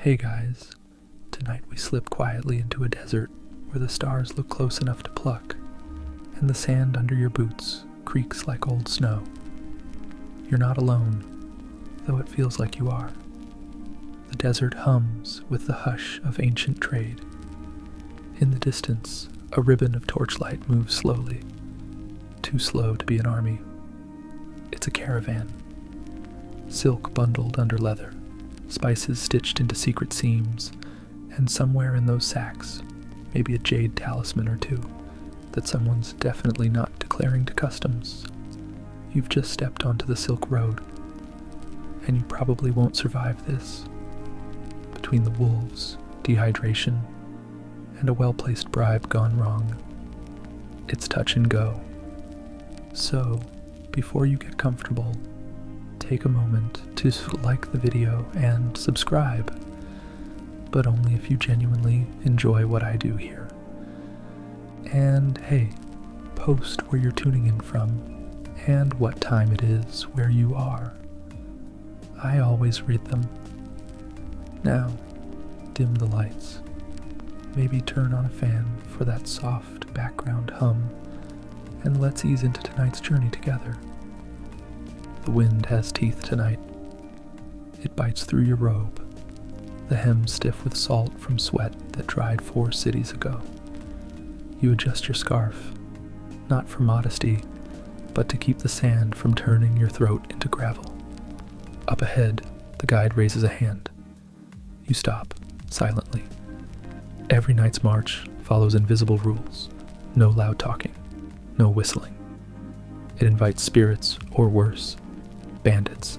Hey guys, tonight we slip quietly into a desert where the stars look close enough to pluck, and the sand under your boots creaks like old snow. You're not alone, though it feels like you are. The desert hums with the hush of ancient trade. In the distance, a ribbon of torchlight moves slowly, too slow to be an army. It's a caravan, silk bundled under leather, spices stitched into secret seams, and somewhere in those sacks, maybe a jade talisman or two that someone's definitely not declaring to customs. You've just stepped onto the Silk Road, and you probably won't survive this. Between the wolves, dehydration, and a well-placed bribe gone wrong, it's touch and go. So, before you get comfortable, take a moment to like the video and subscribe, but only if you genuinely enjoy what I do here. And hey, post where you're tuning in from and what time it is where you are. I always read them. Now, dim the lights. Maybe turn on a fan for that soft background hum, and let's ease into tonight's journey together. The wind has teeth tonight. It bites through your robe, the hem stiff with salt from sweat that dried 4 cities ago. You adjust your scarf, not for modesty, but to keep the sand from turning your throat into gravel. Up ahead, the guide raises a hand. You stop, silently. Every night's march follows invisible rules. No loud talking, no whistling. It invites spirits, or worse, bandits.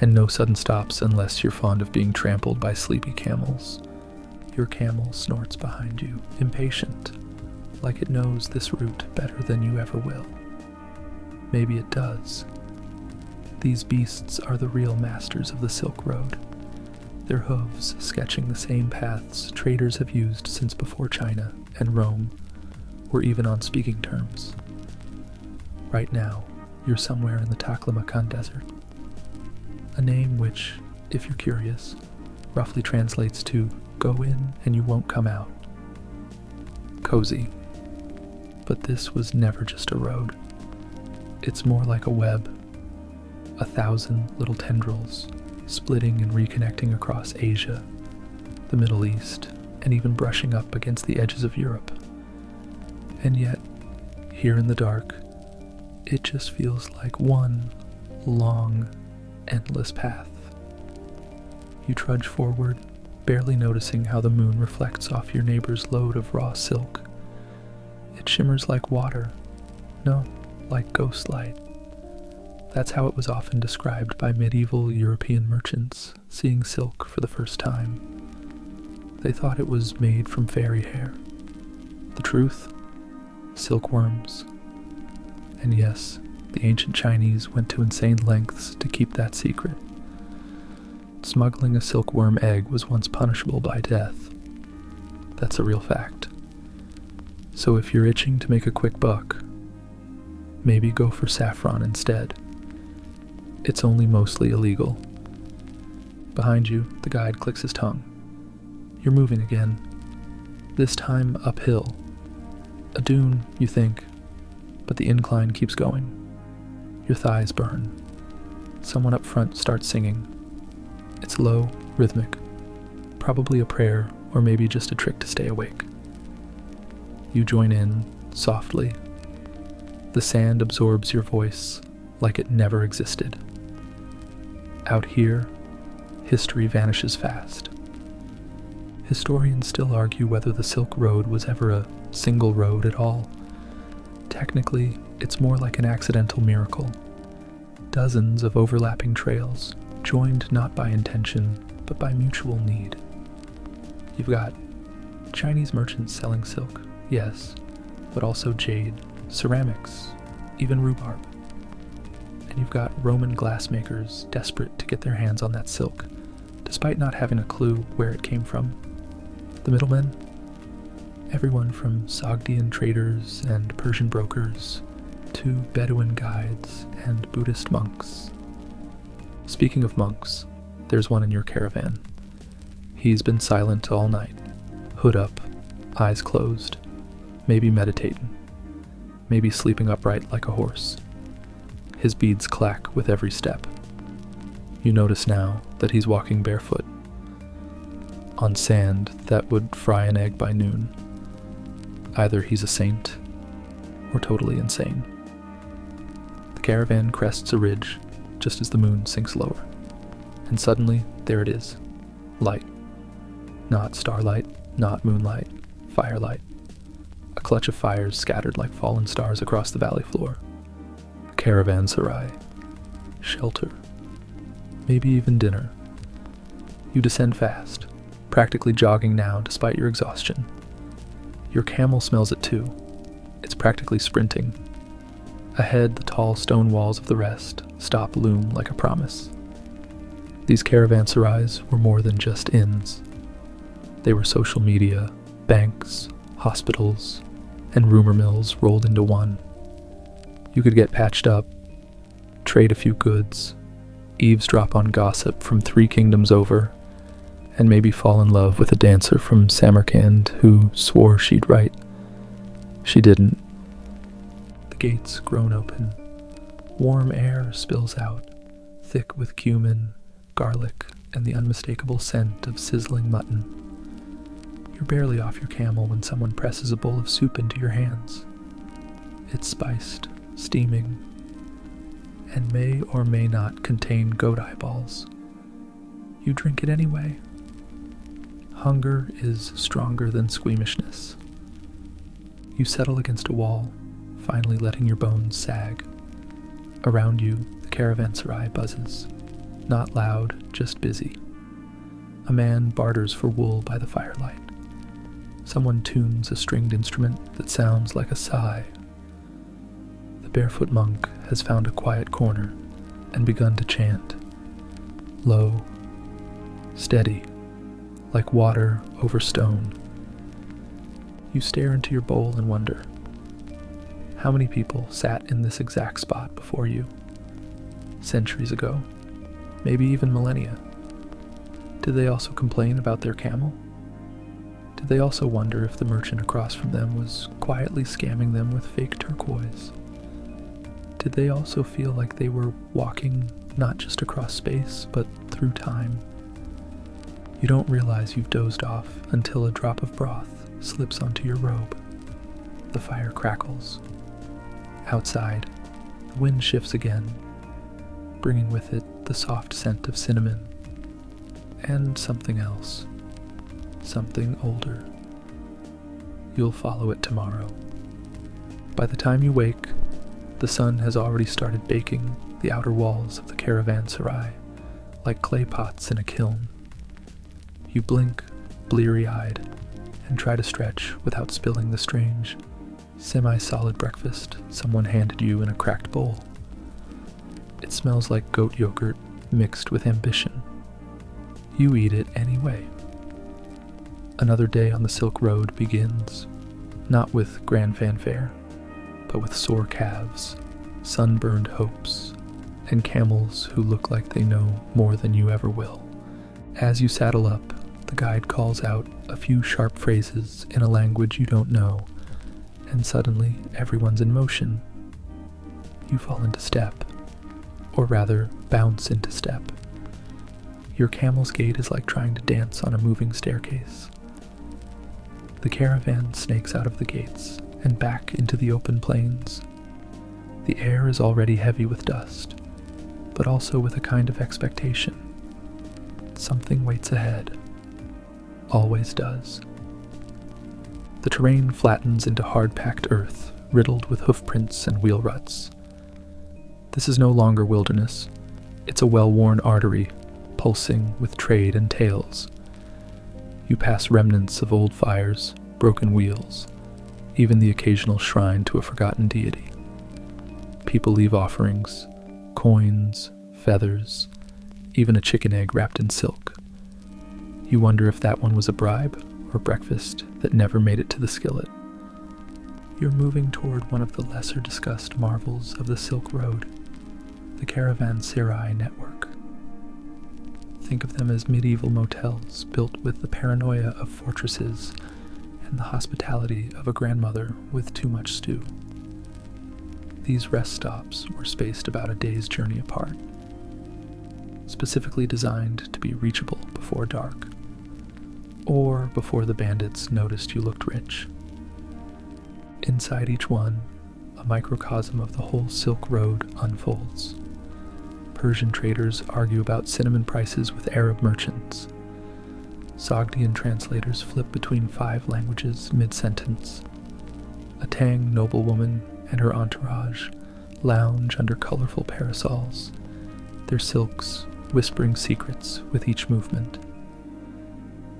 And no sudden stops unless you're fond of being trampled by sleepy camels. Your camel snorts behind you, impatient, like it knows this route better than you ever will. Maybe it does. These beasts are the real masters of the Silk Road, their hooves sketching the same paths traders have used since before China and Rome were even on speaking terms. Right now, you're somewhere in the Taklamakan Desert, a name which, if you're curious, roughly translates to go in and you won't come out. Cozy. But this was never just a road. It's more like a web, 1,000 little tendrils splitting and reconnecting across Asia, the Middle East, and even brushing up against the edges of Europe. And yet, here in the dark, it just feels like one long, endless path. You trudge forward, barely noticing how the moon reflects off your neighbor's load of raw silk. It shimmers like water, no, like ghost light. That's how it was often described by medieval European merchants seeing silk for the first time. They thought it was made from fairy hair. The truth? Silkworms. And yes, the ancient Chinese went to insane lengths to keep that secret. Smuggling a silkworm egg was once punishable by death. That's a real fact. So if you're itching to make a quick buck, maybe go for saffron instead. It's only mostly illegal. Behind you, the guide clicks his tongue. You're moving again, this time uphill. A dune, you think, but the incline keeps going. Your thighs burn. Someone up front starts singing. It's low, rhythmic, probably a prayer or maybe just a trick to stay awake. You join in, softly. The sand absorbs your voice like it never existed. Out here, history vanishes fast. Historians still argue whether the Silk Road was ever a single road at all. Technically, it's more like an accidental miracle. Dozens of overlapping trails, joined not by intention, but by mutual need. You've got Chinese merchants selling silk, yes, but also jade, ceramics, even rhubarb. And you've got Roman glassmakers desperate to get their hands on that silk, despite not having a clue where it came from. The middlemen? Everyone from Sogdian traders and Persian brokers to Bedouin guides and Buddhist monks. Speaking of monks, there's one in your caravan. He's been silent all night, hood up, eyes closed, maybe meditating, maybe sleeping upright like a horse. His beads clack with every step. You notice now that he's walking barefoot, on sand that would fry an egg by noon. Either he's a saint, or totally insane. The caravan crests a ridge, just as the moon sinks lower. And suddenly, there it is. Light. Not starlight, not moonlight, firelight. A clutch of fires scattered like fallen stars across the valley floor. A caravanserai. Shelter. Maybe even dinner. You descend fast, practically jogging now despite your exhaustion. Your camel smells it too. It's practically sprinting. Ahead, the tall stone walls of the rest stop loom like a promise. These caravanserais were more than just inns. They were social media, banks, hospitals, and rumor mills rolled into one. You could get patched up, trade a few goods, eavesdrop on gossip from 3 kingdoms over, and maybe fall in love with a dancer from Samarkand who swore she'd write. She didn't. The gates groan open. Warm air spills out, thick with cumin, garlic, and the unmistakable scent of sizzling mutton. You're barely off your camel when someone presses a bowl of soup into your hands. It's spiced, steaming, and may or may not contain goat eyeballs. You drink it anyway. Hunger is stronger than squeamishness. You settle against a wall, finally letting your bones sag. Around you, the caravanserai buzzes. Not loud, just busy. A man barters for wool by the firelight. Someone tunes a stringed instrument that sounds like a sigh. The barefoot monk has found a quiet corner and begun to chant. Low, steady, like water over stone. You stare into your bowl and wonder, how many people sat in this exact spot before you? Centuries ago, maybe even millennia. Did they also complain about their camel? Did they also wonder if the merchant across from them was quietly scamming them with fake turquoise? Did they also feel like they were walking not just across space, but through time? You don't realize you've dozed off until a drop of broth slips onto your robe. The fire crackles. Outside, the wind shifts again, bringing with it the soft scent of cinnamon. And something else. Something older. You'll follow it tomorrow. By the time you wake, the sun has already started baking the outer walls of the caravanserai, like clay pots in a kiln. You blink, bleary-eyed, and try to stretch without spilling the strange, semi-solid breakfast someone handed you in a cracked bowl. It smells like goat yogurt mixed with ambition. You eat it anyway. Another day on the Silk Road begins, not with grand fanfare, but with sore calves, sunburned hopes, and camels who look like they know more than you ever will. As you saddle up, the guide calls out a few sharp phrases in a language you don't know, and suddenly everyone's in motion. You fall into step, or rather, bounce into step. Your camel's gait is like trying to dance on a moving staircase. The caravan snakes out of the gates and back into the open plains. The air is already heavy with dust, but also with a kind of expectation. Something waits ahead. Always does. The terrain flattens into hard-packed earth, riddled with hoofprints and wheel ruts. This is no longer wilderness. It's a well-worn artery, pulsing with trade and tales. You pass remnants of old fires, broken wheels, even the occasional shrine to a forgotten deity. People leave offerings, coins, feathers, even a chicken egg wrapped in silk. You wonder if that one was a bribe or breakfast that never made it to the skillet. You're moving toward one of the lesser discussed marvels of the Silk Road, the caravanserai network. Think of them as medieval motels built with the paranoia of fortresses and the hospitality of a grandmother with too much stew. These rest stops were spaced about a day's journey apart, specifically designed to be reachable before dark, or before the bandits noticed you looked rich. Inside each one, a microcosm of the whole Silk Road unfolds. Persian traders argue about cinnamon prices with Arab merchants. Sogdian translators flip between 5 languages mid-sentence. A Tang noblewoman and her entourage lounge under colorful parasols, their silks whispering secrets with each movement.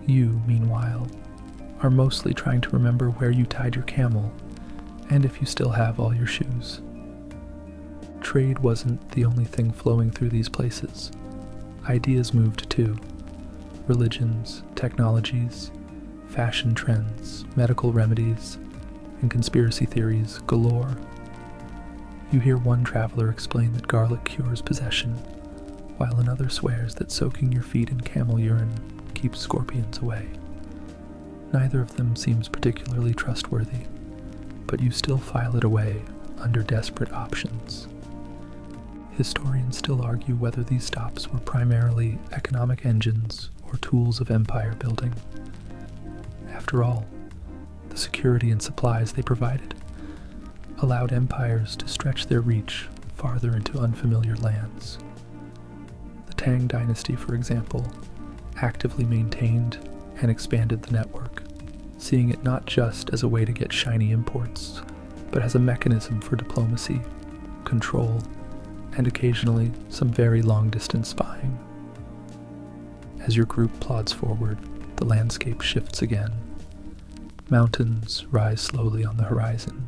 You, meanwhile, are mostly trying to remember where you tied your camel and if you still have all your shoes. Trade wasn't the only thing flowing through these places. Ideas moved too. Religions, technologies, fashion trends, medical remedies, and conspiracy theories galore. You hear one traveler explain that garlic cures possession, while another swears that soaking your feet in camel urine keeps scorpions away. Neither of them seems particularly trustworthy, but you still file it away under desperate options. Historians still argue whether these stops were primarily economic engines or tools of empire building. After all, the security and supplies they provided allowed empires to stretch their reach farther into unfamiliar lands. The Tang dynasty, for example, actively maintained and expanded the network, seeing it not just as a way to get shiny imports, but as a mechanism for diplomacy, control, and occasionally some very long-distance spying. As your group plods forward, the landscape shifts again. Mountains rise slowly on the horizon,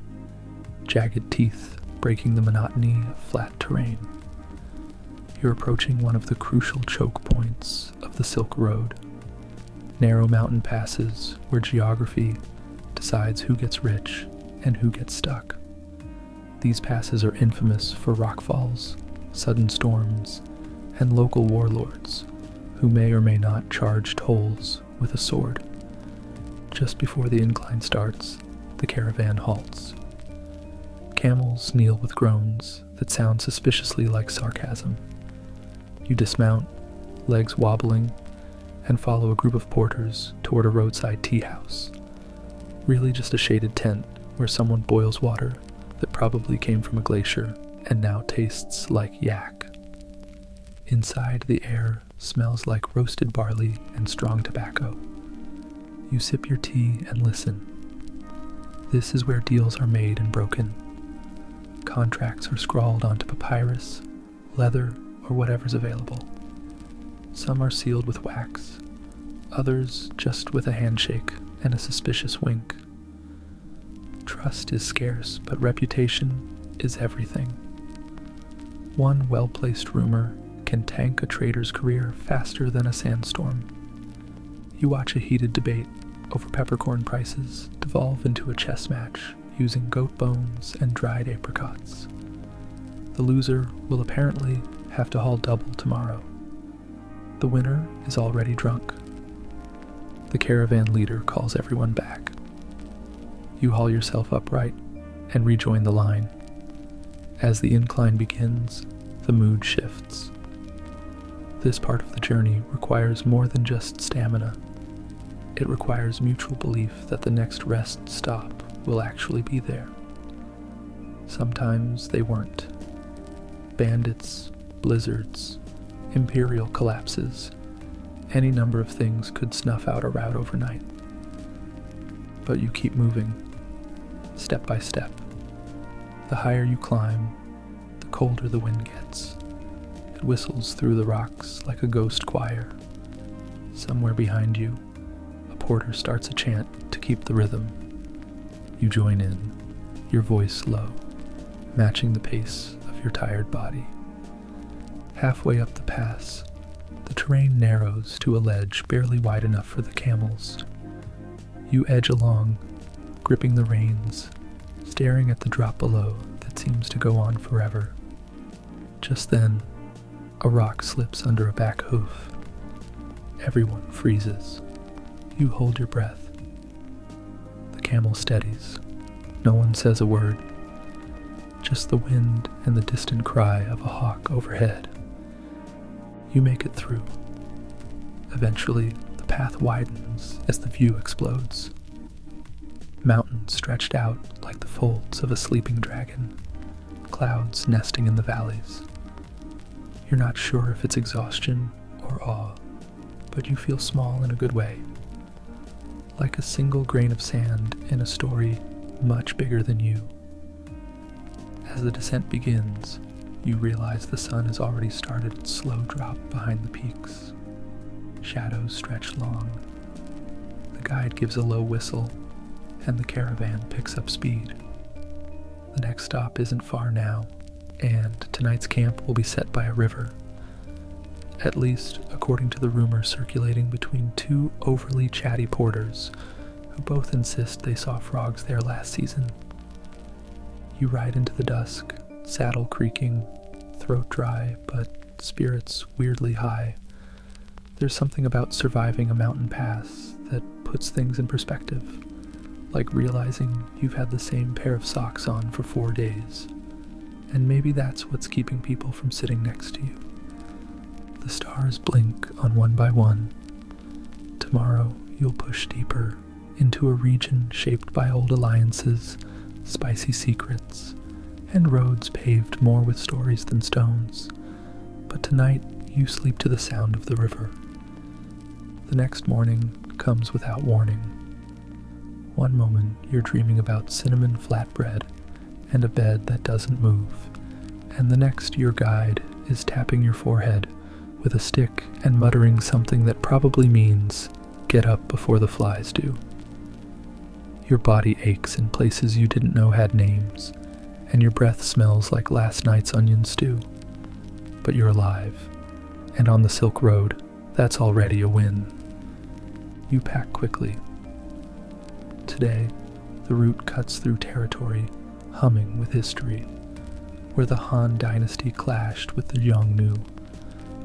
jagged teeth breaking the monotony of flat terrain. You're approaching one of the crucial choke points of the Silk Road, narrow mountain passes where geography decides who gets rich and who gets stuck. These passes are infamous for rockfalls, sudden storms, and local warlords who may or may not charge tolls with a sword. Just before the incline starts, the caravan halts. Camels kneel with groans that sound suspiciously like sarcasm. You dismount, legs wobbling, and follow a group of porters toward a roadside tea house. Really just a shaded tent where someone boils water that probably came from a glacier and now tastes like yak. Inside, the air smells like roasted barley and strong tobacco. You sip your tea and listen. This is where deals are made and broken. Contracts are scrawled onto papyrus, leather, or whatever's available. Some are sealed with wax, others just with a handshake and a suspicious wink. Trust is scarce, but reputation is everything. One well-placed rumor can tank a trader's career faster than a sandstorm. You watch a heated debate over peppercorn prices devolve into a chess match using goat bones and dried apricots. The loser will apparently have to haul double tomorrow. The winner is already drunk. The caravan leader calls everyone back. You haul yourself upright and rejoin the line. As the incline begins, the mood shifts. This part of the journey requires more than just stamina. It requires mutual belief that the next rest stop will actually be there. Sometimes they weren't. Bandits, blizzards, imperial collapses, any number of things could snuff out a route overnight. But you keep moving, step by step. The higher you climb, the colder the wind gets. It whistles through the rocks like a ghost choir. Somewhere behind you, a porter starts a chant to keep the rhythm. You join in, your voice low, matching the pace of your tired body. Halfway up the pass, the terrain narrows to a ledge barely wide enough for the camels. You edge along, gripping the reins, staring at the drop below that seems to go on forever. Just then, a rock slips under a back hoof. everyone freezes. You hold your breath. The camel steadies. No one says a word. Just the wind and the distant cry of a hawk overhead. You make it through. Eventually, the path widens as the view explodes. Mountains stretched out like the folds of a sleeping dragon, clouds nesting in the valleys. You're not sure if it's exhaustion or awe, but you feel small in a good way, like a single grain of sand in a story much bigger than you. As the descent begins, you realize the sun has already started its slow drop behind the peaks. Shadows stretch long. The guide gives a low whistle, and the caravan picks up speed. The next stop isn't far now, and tonight's camp will be set by a river. At least, according to the rumor circulating between two overly chatty porters, who both insist they saw frogs there last season. You ride into the dusk, saddle creaking, throat dry, but spirits weirdly high. There's something about surviving a mountain pass that puts things in perspective, like realizing you've had the same pair of socks on for 4 days, and maybe that's what's keeping people from sitting next to you. The stars blink on one by one. Tomorrow you'll push deeper into a region shaped by old alliances, spicy secrets, and roads paved more with stories than stones. But tonight you sleep to the sound of the river. The next morning comes without warning. One moment you're dreaming about cinnamon flatbread and a bed that doesn't move, and the next your guide is tapping your forehead with a stick and muttering something that probably means, "Get up before the flies do." Your body aches in places you didn't know had names, and your breath smells like last night's onion stew. But you're alive, and on the Silk Road, that's already a win. You pack quickly. Today, the route cuts through territory humming with history, where the Han dynasty clashed with the Xiongnu,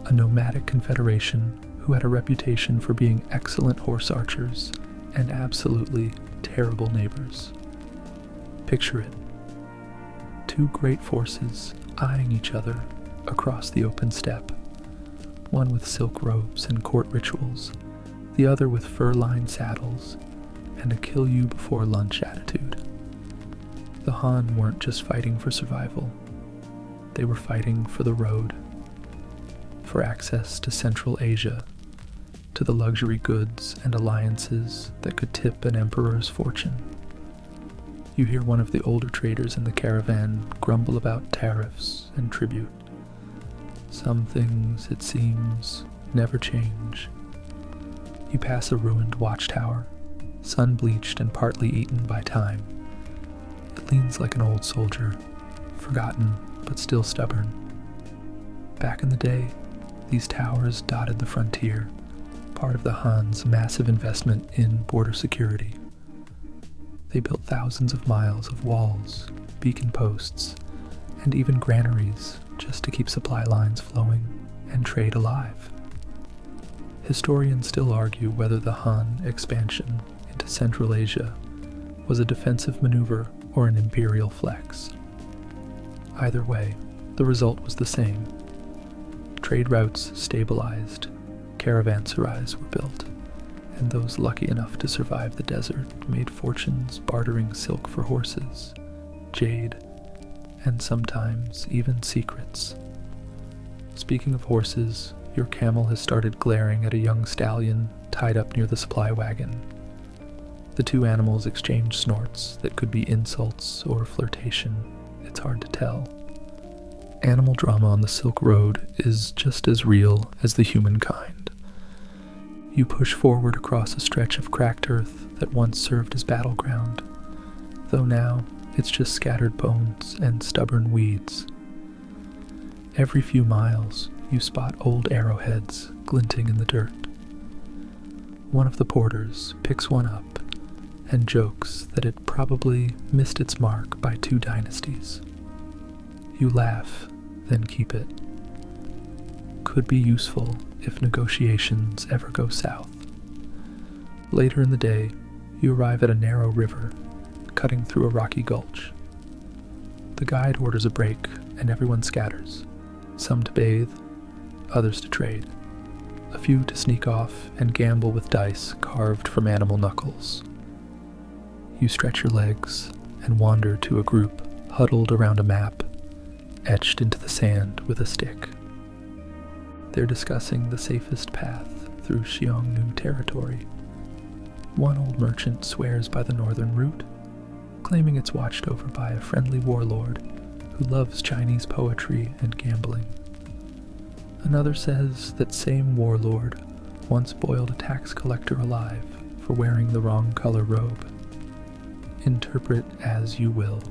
a nomadic confederation who had a reputation for being excellent horse archers and absolutely terrible neighbors. Picture it. Two great forces eyeing each other across the open steppe, one with silk robes and court rituals, the other with fur-lined saddles and a kill-you-before-lunch attitude. The Han weren't just fighting for survival. They were fighting for the road, for access to Central Asia, to the luxury goods and alliances that could tip an emperor's fortune. You hear one of the older traders in the caravan grumble about tariffs and tribute. Some things, it seems, never change. You pass a ruined watchtower, sun-bleached and partly eaten by time. It leans like an old soldier, forgotten but still stubborn. Back in the day, these towers dotted the frontier, part of the Han's massive investment in border security. They built thousands of miles of walls, beacon posts, and even granaries just to keep supply lines flowing and trade alive. Historians still argue whether the Han expansion into Central Asia was a defensive maneuver or an imperial flex. Either way, the result was the same. Trade routes stabilized, caravanserais were built, and those lucky enough to survive the desert made fortunes bartering silk for horses, jade, and sometimes even secrets. Speaking of horses, your camel has started glaring at a young stallion tied up near the supply wagon. The two animals exchange snorts that could be insults or flirtation. It's hard to tell. Animal drama on the Silk Road is just as real as the humankind. You push forward across a stretch of cracked earth that once served as battleground, though now it's just scattered bones and stubborn weeds. Every few miles, you spot old arrowheads glinting in the dirt. One of the porters picks one up and jokes that it probably missed its mark by 2 dynasties. You laugh, then keep it. could be useful if negotiations ever go south. Later in the day, you arrive at a narrow river, cutting through a rocky gulch. The guide orders a break, and everyone scatters, some to bathe, others to trade, a few to sneak off and gamble with dice carved from animal knuckles. You stretch your legs and wander to a group huddled around a map, etched into the sand with a stick. They're discussing the safest path through Xiongnu territory. One old merchant swears by the northern route, claiming it's watched over by a friendly warlord who loves Chinese poetry and gambling. Another says that same warlord once boiled a tax collector alive for wearing the wrong color robe. Interpret as you will.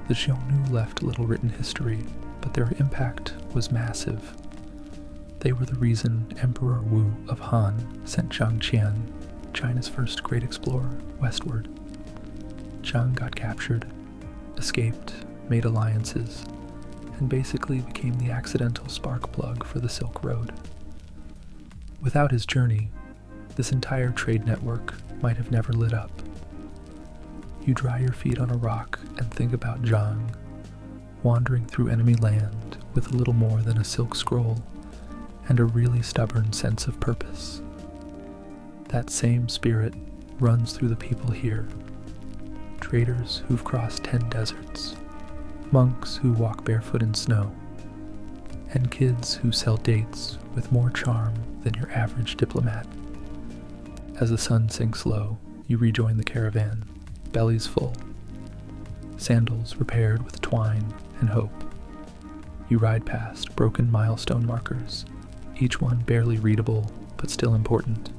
The Xiongnu left little written history, but their impact was massive. They were the reason Emperor Wu of Han sent Zhang Qian, China's first great explorer, westward. Zhang got captured, escaped, made alliances, and basically became the accidental spark plug for the Silk Road. Without his journey, this entire trade network might have never lit up. You dry your feet on a rock and think about Zhang, wandering through enemy land with a little more than a silk scroll and a really stubborn sense of purpose. That same spirit runs through the people here. Traders who've crossed 10 deserts, monks who walk barefoot in snow, and kids who sell dates with more charm than your average diplomat. As the sun sinks low, you rejoin the caravan, bellies full, sandals repaired with twine and hope. You ride past broken milestone markers, each one barely readable but still important,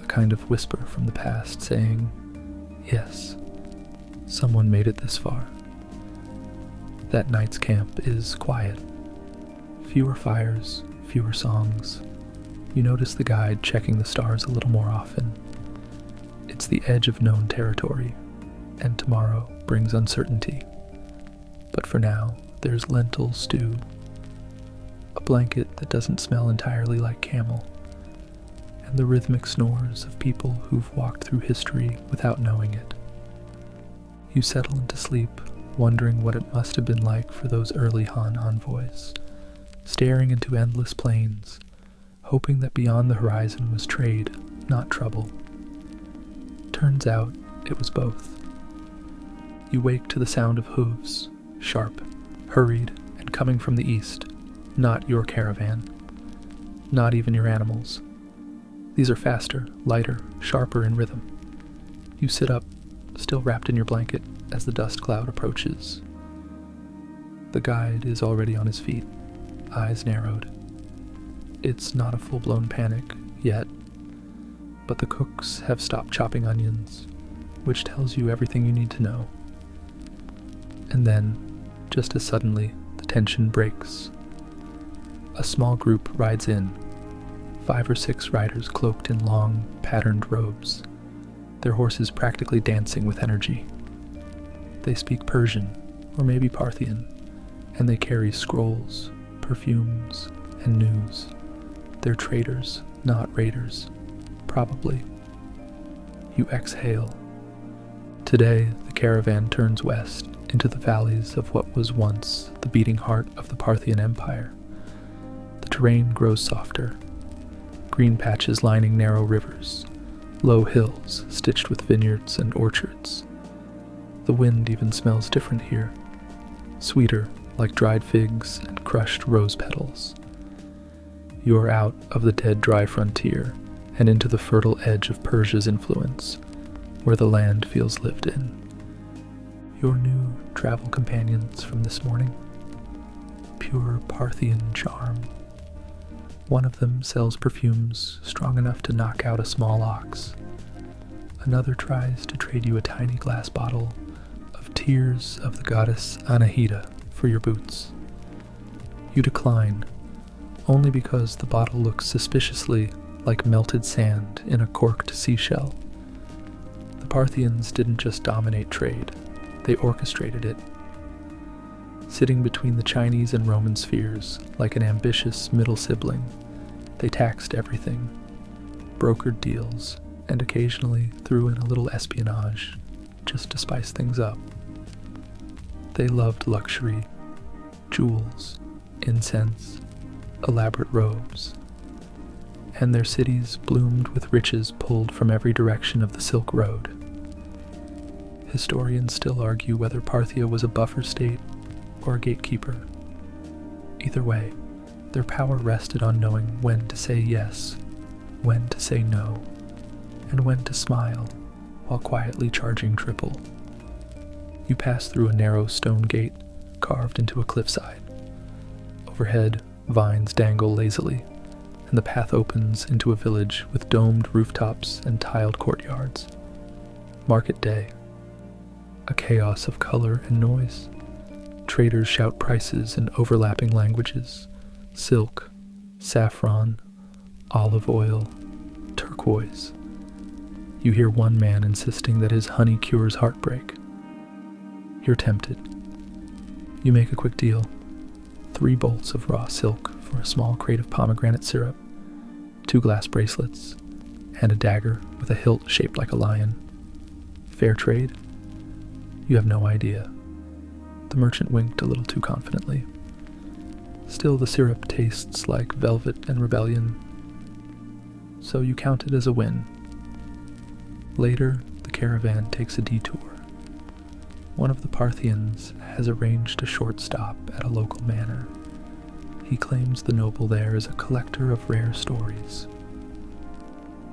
a kind of whisper from the past saying, yes, someone made it this far. That night's camp is quiet. Fewer fires, fewer songs. You notice the guide checking the stars a little more often. It's the edge of known territory, and tomorrow brings uncertainty. But for now, there's lentil stew, a blanket that doesn't smell entirely like camel, and the rhythmic snores of people who've walked through history without knowing it. You settle into sleep, wondering what it must have been like for those early Han envoys, staring into endless plains, hoping that beyond the horizon was trade, not trouble. Turns out it was both. You wake to the sound of hooves, sharp, hurried, and coming from the east, not your caravan, not even your animals. These are faster, lighter, sharper in rhythm. You sit up, still wrapped in your blanket, as the dust cloud approaches. The guide is already on his feet, eyes narrowed. It's not a full-blown panic, yet, but the cooks have stopped chopping onions, which tells you everything you need to know. And then, just as suddenly, the tension breaks. A small group rides in, 5 or 6 riders cloaked in long, patterned robes, their horses practically dancing with energy. They speak Persian, or maybe Parthian, and they carry scrolls, perfumes, and news. They're traders, not raiders. Probably. You exhale. Today, the caravan turns west into the valleys of what was once the beating heart of the Parthian Empire. The terrain grows softer. Green patches lining narrow rivers, low hills stitched with vineyards and orchards. The wind even smells different here, sweeter like dried figs and crushed rose petals. You are out of the dead dry frontier and into the fertile edge of Persia's influence, where the land feels lived in. Your new travel companions from this morning, pure Parthian charm. One of them sells perfumes strong enough to knock out a small ox. Another tries to trade you a tiny glass bottle of tears of the goddess Anahita for your boots. You decline, only because the bottle looks suspiciously like melted sand in a corked seashell. The Parthians didn't just dominate trade, they orchestrated it. Sitting between the Chinese and Roman spheres, like an ambitious middle sibling, they taxed everything, brokered deals, and occasionally threw in a little espionage, just to spice things up. They loved luxury, jewels, incense, elaborate robes, and their cities bloomed with riches pulled from every direction of the Silk Road. Historians still argue whether Parthia was a buffer state or a gatekeeper. Either way, their power rested on knowing when to say yes, when to say no, and when to smile while quietly charging triple. You pass through a narrow stone gate carved into a cliffside. Overhead, vines dangle lazily, and the path opens into a village with domed rooftops and tiled courtyards. Market day. A chaos of color and noise. Traders shout prices in overlapping languages: silk, saffron, olive oil, turquoise. You hear one man insisting that his honey cures heartbreak. You're tempted. You make a quick deal. 3 bolts of raw silk for a small crate of pomegranate syrup, 2 glass bracelets, and a dagger with a hilt shaped like a lion. Fair trade? You have no idea. The merchant winked a little too confidently. Still, the syrup tastes like velvet and rebellion, so you count it as a win. Later, the caravan takes a detour. One of the Parthians has arranged a short stop at a local manor. He claims the noble there is a collector of rare stories.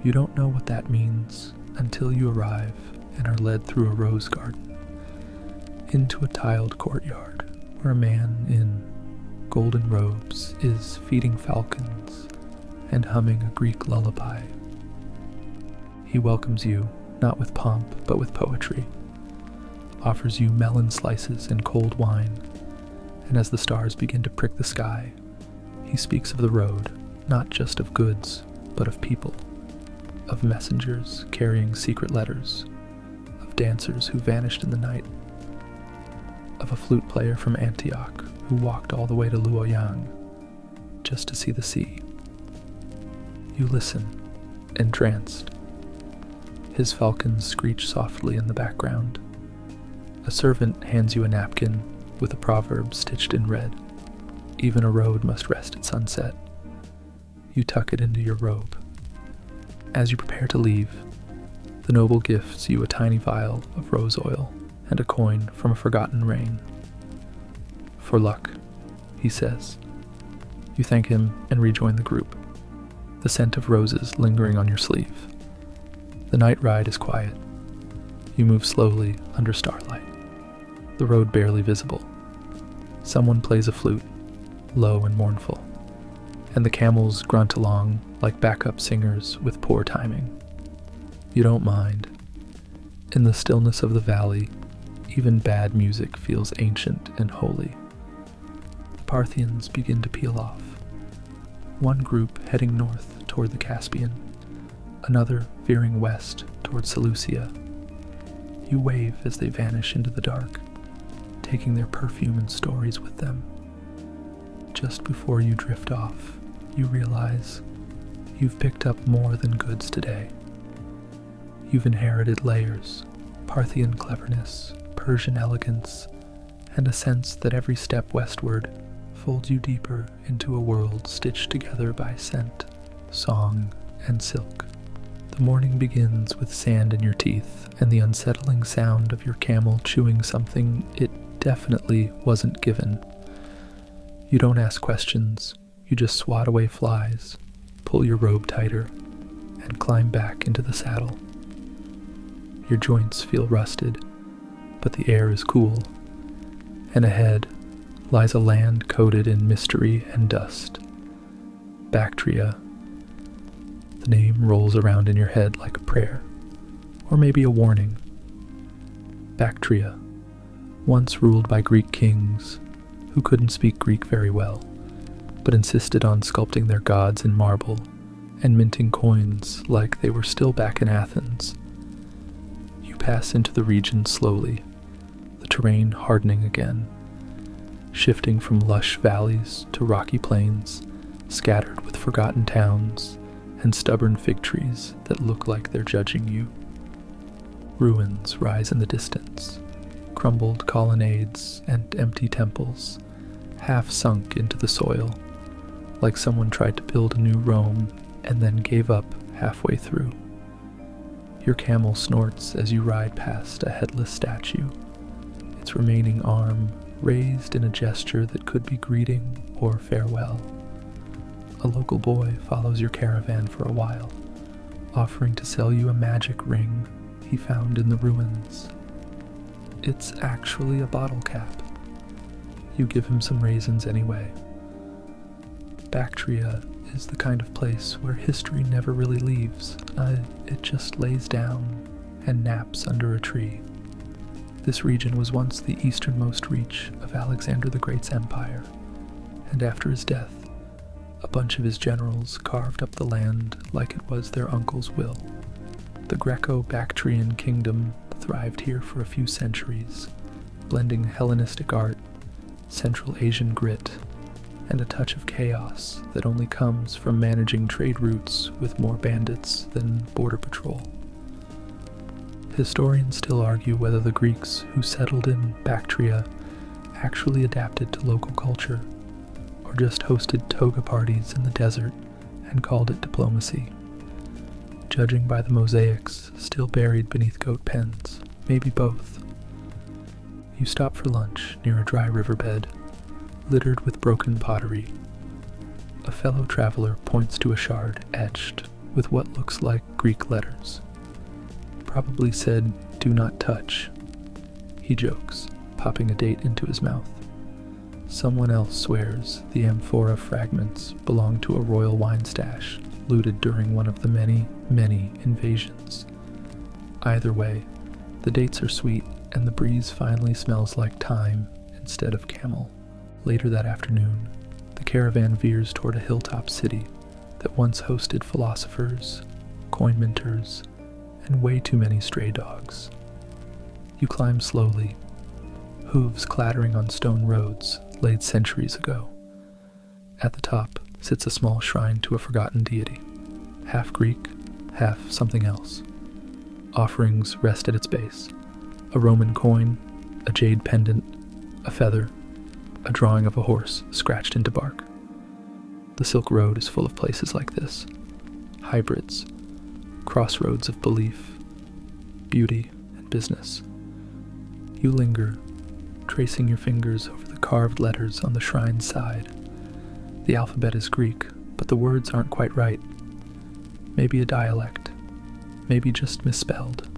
You don't know what that means until you arrive and are led through a rose garden, into a tiled courtyard where a man in golden robes is feeding falcons and humming a Greek lullaby. He welcomes you, not with pomp, but with poetry, offers you melon slices and cold wine, and as the stars begin to prick the sky, he speaks of the road, not just of goods, but of people, of messengers carrying secret letters, of dancers who vanished in the night, of a flute player from Antioch who walked all the way to Luoyang just to see the sea. You listen, entranced. His falcons screech softly in the background. A servant hands you a napkin with a proverb stitched in red. Even a road must rest at sunset. You tuck it into your robe. As you prepare to leave, the noble gifts you a tiny vial of rose oil and a coin from a forgotten rain. For luck, he says. You thank him and rejoin the group, the scent of roses lingering on your sleeve. The night ride is quiet. You move slowly under starlight, the road barely visible. Someone plays a flute, low and mournful, and the camels grunt along like backup singers with poor timing. You don't mind. In the stillness of the valley, even bad music feels ancient and holy. The Parthians begin to peel off. One group heading north toward the Caspian, another veering west toward Seleucia. You wave as they vanish into the dark, taking their perfume and stories with them. Just before you drift off, you realize you've picked up more than goods today. You've inherited layers, Parthian cleverness, Persian elegance, and a sense that every step westward folds you deeper into a world stitched together by scent, song, and silk. The morning begins with sand in your teeth and the unsettling sound of your camel chewing something it definitely wasn't given. You don't ask questions, you just swat away flies, pull your robe tighter, and climb back into the saddle. Your joints feel rusted, but the air is cool, and ahead lies a land coated in mystery and dust. Bactria. The name rolls around in your head like a prayer, or maybe a warning. Bactria, once ruled by Greek kings who couldn't speak Greek very well, but insisted on sculpting their gods in marble and minting coins like they were still back in Athens. You pass into the region slowly, the terrain hardening again, shifting from lush valleys to rocky plains, scattered with forgotten towns and stubborn fig trees that look like they're judging you. Ruins rise in the distance, crumbled colonnades and empty temples, half sunk into the soil, like someone tried to build a new Rome and then gave up halfway through. Your camel snorts as you ride past a headless statue, its remaining arm raised in a gesture that could be greeting or farewell. A local boy follows your caravan for a while, offering to sell you a magic ring he found in the ruins. It's actually a bottle cap. You give him some raisins anyway. Bactria is the kind of place where history never really leaves. It just lays down and naps under a tree. This region was once the easternmost reach of Alexander the Great's empire, and after his death, a bunch of his generals carved up the land like it was their uncle's will. The Greco-Bactrian kingdom thrived here for a few centuries, blending Hellenistic art, Central Asian grit, and a touch of chaos that only comes from managing trade routes with more bandits than border patrol. Historians still argue whether the Greeks who settled in Bactria actually adapted to local culture, or just hosted toga parties in the desert and called it diplomacy. Judging by the mosaics still buried beneath goat pens, maybe both. You stop for lunch near a dry riverbed, littered with broken pottery. A fellow traveler points to a shard etched with what looks like Greek letters. Probably said, "Do not touch." He jokes, popping a date into his mouth. Someone else swears the amphora fragments belong to a royal wine stash looted during one of the many, many invasions. Either way, the dates are sweet and the breeze finally smells like thyme instead of camel. Later that afternoon, the caravan veers toward a hilltop city that once hosted philosophers, coin minters, and way too many stray dogs. You climb slowly, hooves clattering on stone roads laid centuries ago. At the top sits a small shrine to a forgotten deity, half Greek, half something else. Offerings rest at its base: a Roman coin, a jade pendant, a feather, a drawing of a horse scratched into bark. The Silk Road is full of places like this, hybrids, crossroads of belief, beauty, and business. You linger, tracing your fingers over the carved letters on the shrine's side. The alphabet is Greek, but the words aren't quite right. Maybe a dialect, maybe just misspelled.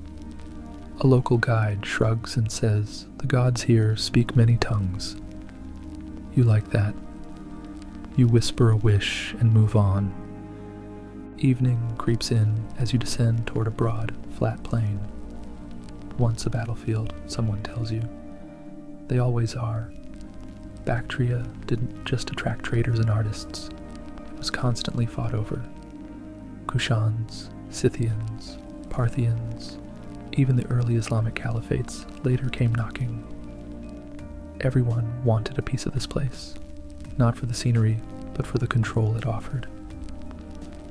A local guide shrugs and says, "The gods here speak many tongues." You like that. You whisper a wish and move on. Evening creeps in as you descend toward a broad, flat plain. Once a battlefield, someone tells you. They always are. Bactria didn't just attract traders and artists. It was constantly fought over. Kushans, Scythians, Parthians, even the early Islamic caliphates later came knocking. Everyone wanted a piece of this place, not for the scenery, but for the control it offered.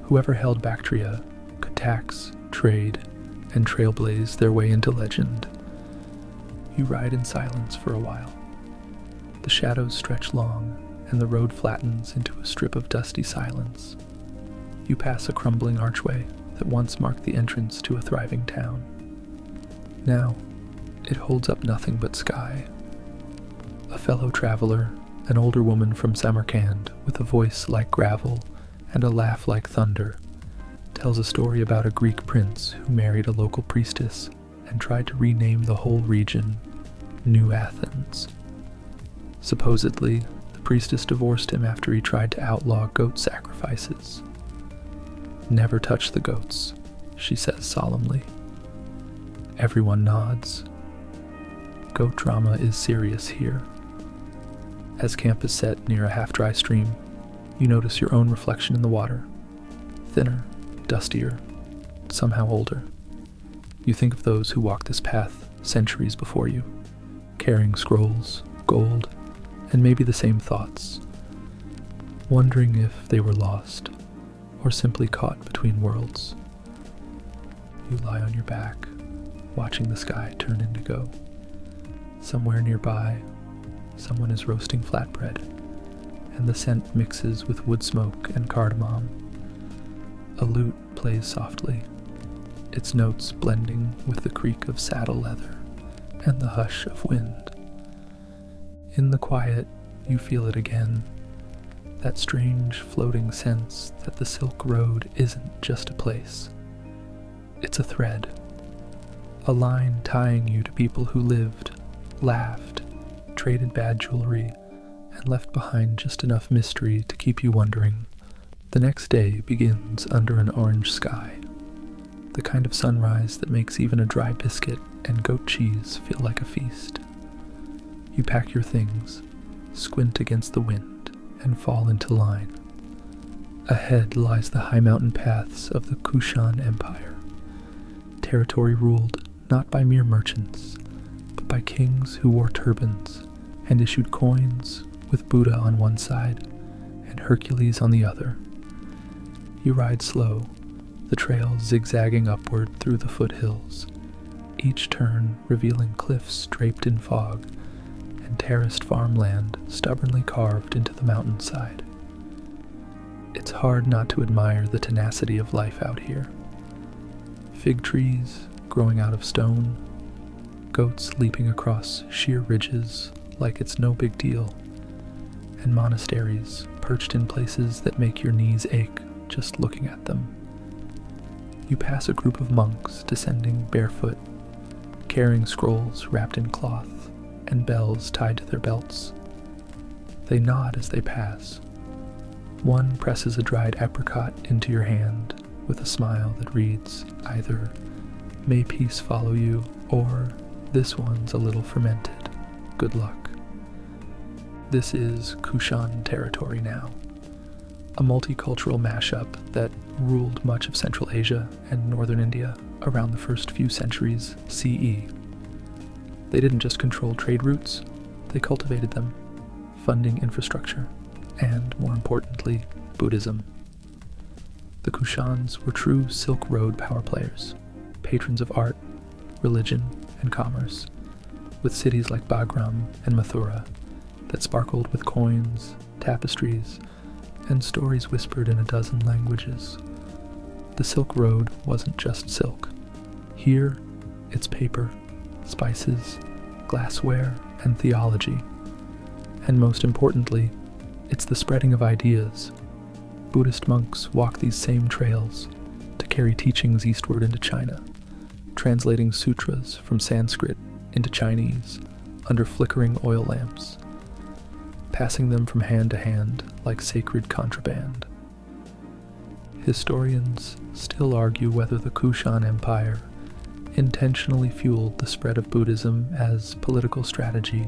Whoever held Bactria could tax, trade, and trailblaze their way into legend. You ride in silence for a while. The shadows stretch long, and the road flattens into a strip of dusty silence. You pass a crumbling archway that once marked the entrance to a thriving town. Now, it holds up nothing but sky. A fellow traveler, an older woman from Samarkand with a voice like gravel and a laugh like thunder, tells a story about a Greek prince who married a local priestess and tried to rename the whole region New Athens. Supposedly, the priestess divorced him after he tried to outlaw goat sacrifices. "Never touch the goats," she says solemnly. Everyone nods. Goat drama is serious here. As camp is set near a half-dry stream, you notice your own reflection in the water. Thinner, dustier, somehow older. You think of those who walked this path centuries before you, carrying scrolls, gold, and maybe the same thoughts, wondering if they were lost or simply caught between worlds. You lie on your back, watching the sky turn indigo. Somewhere nearby, someone is roasting flatbread, and the scent mixes with wood smoke and cardamom. A lute plays softly, its notes blending with the creak of saddle leather and the hush of wind. In the quiet, you feel it again, that strange floating sense that the Silk Road isn't just a place. It's a thread, a line tying you to people who lived, laughed, traded bad jewelry, and left behind just enough mystery to keep you wondering. The next day begins under an orange sky, the kind of sunrise that makes even a dry biscuit and goat cheese feel like a feast. You pack your things, squint against the wind, and fall into line. Ahead lies the high mountain paths of the Kushan Empire, territory ruled not by mere merchants, but by kings who wore turbans and issued coins with Buddha on one side and Hercules on the other. You ride slow, the trail zigzagging upward through the foothills, each turn revealing cliffs draped in fog and terraced farmland stubbornly carved into the mountainside. It's hard not to admire the tenacity of life out here. Fig trees growing out of stone, goats leaping across sheer ridges like it's no big deal, and monasteries perched in places that make your knees ache just looking at them. You pass a group of monks descending barefoot, carrying scrolls wrapped in cloth and bells tied to their belts. They nod as they pass. One presses a dried apricot into your hand with a smile that reads either, "May peace follow you," or, "This one's a little fermented. Good luck." This is Kushan territory now, a multicultural mashup that ruled much of Central Asia and northern India around the first few centuries CE. They didn't just control trade routes, they cultivated them, funding infrastructure, and, more importantly, Buddhism. The Kushans were true Silk Road power players, patrons of art, religion, and commerce, with cities like Bagram and Mathura that sparkled with coins, tapestries, and stories whispered in a dozen languages. The Silk Road wasn't just silk. Here, it's paper, spices, glassware, and theology. And most importantly, it's the spreading of ideas. Buddhist monks walk these same trails to carry teachings eastward into China, translating sutras from Sanskrit into Chinese under flickering oil lamps, passing them from hand to hand like sacred contraband. Historians still argue whether the Kushan Empire intentionally fueled the spread of Buddhism as political strategy,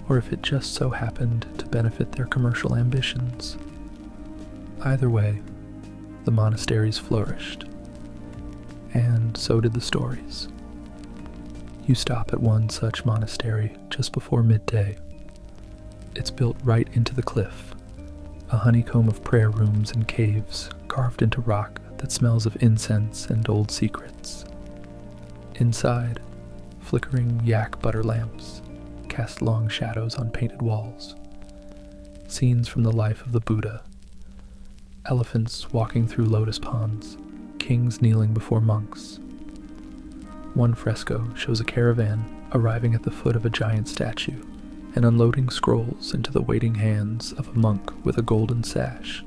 or if it just so happened to benefit their commercial ambitions. Either way, the monasteries flourished, and so did the stories. You stop at one such monastery just before midday. It's built right into the cliff, a honeycomb of prayer rooms and caves carved into rock that smells of incense and old secrets. Inside, flickering yak butter lamps cast long shadows on painted walls. Scenes from the life of the Buddha. Elephants walking through lotus ponds, kings kneeling before monks. One fresco shows a caravan arriving at the foot of a giant statue and unloading scrolls into the waiting hands of a monk with a golden sash.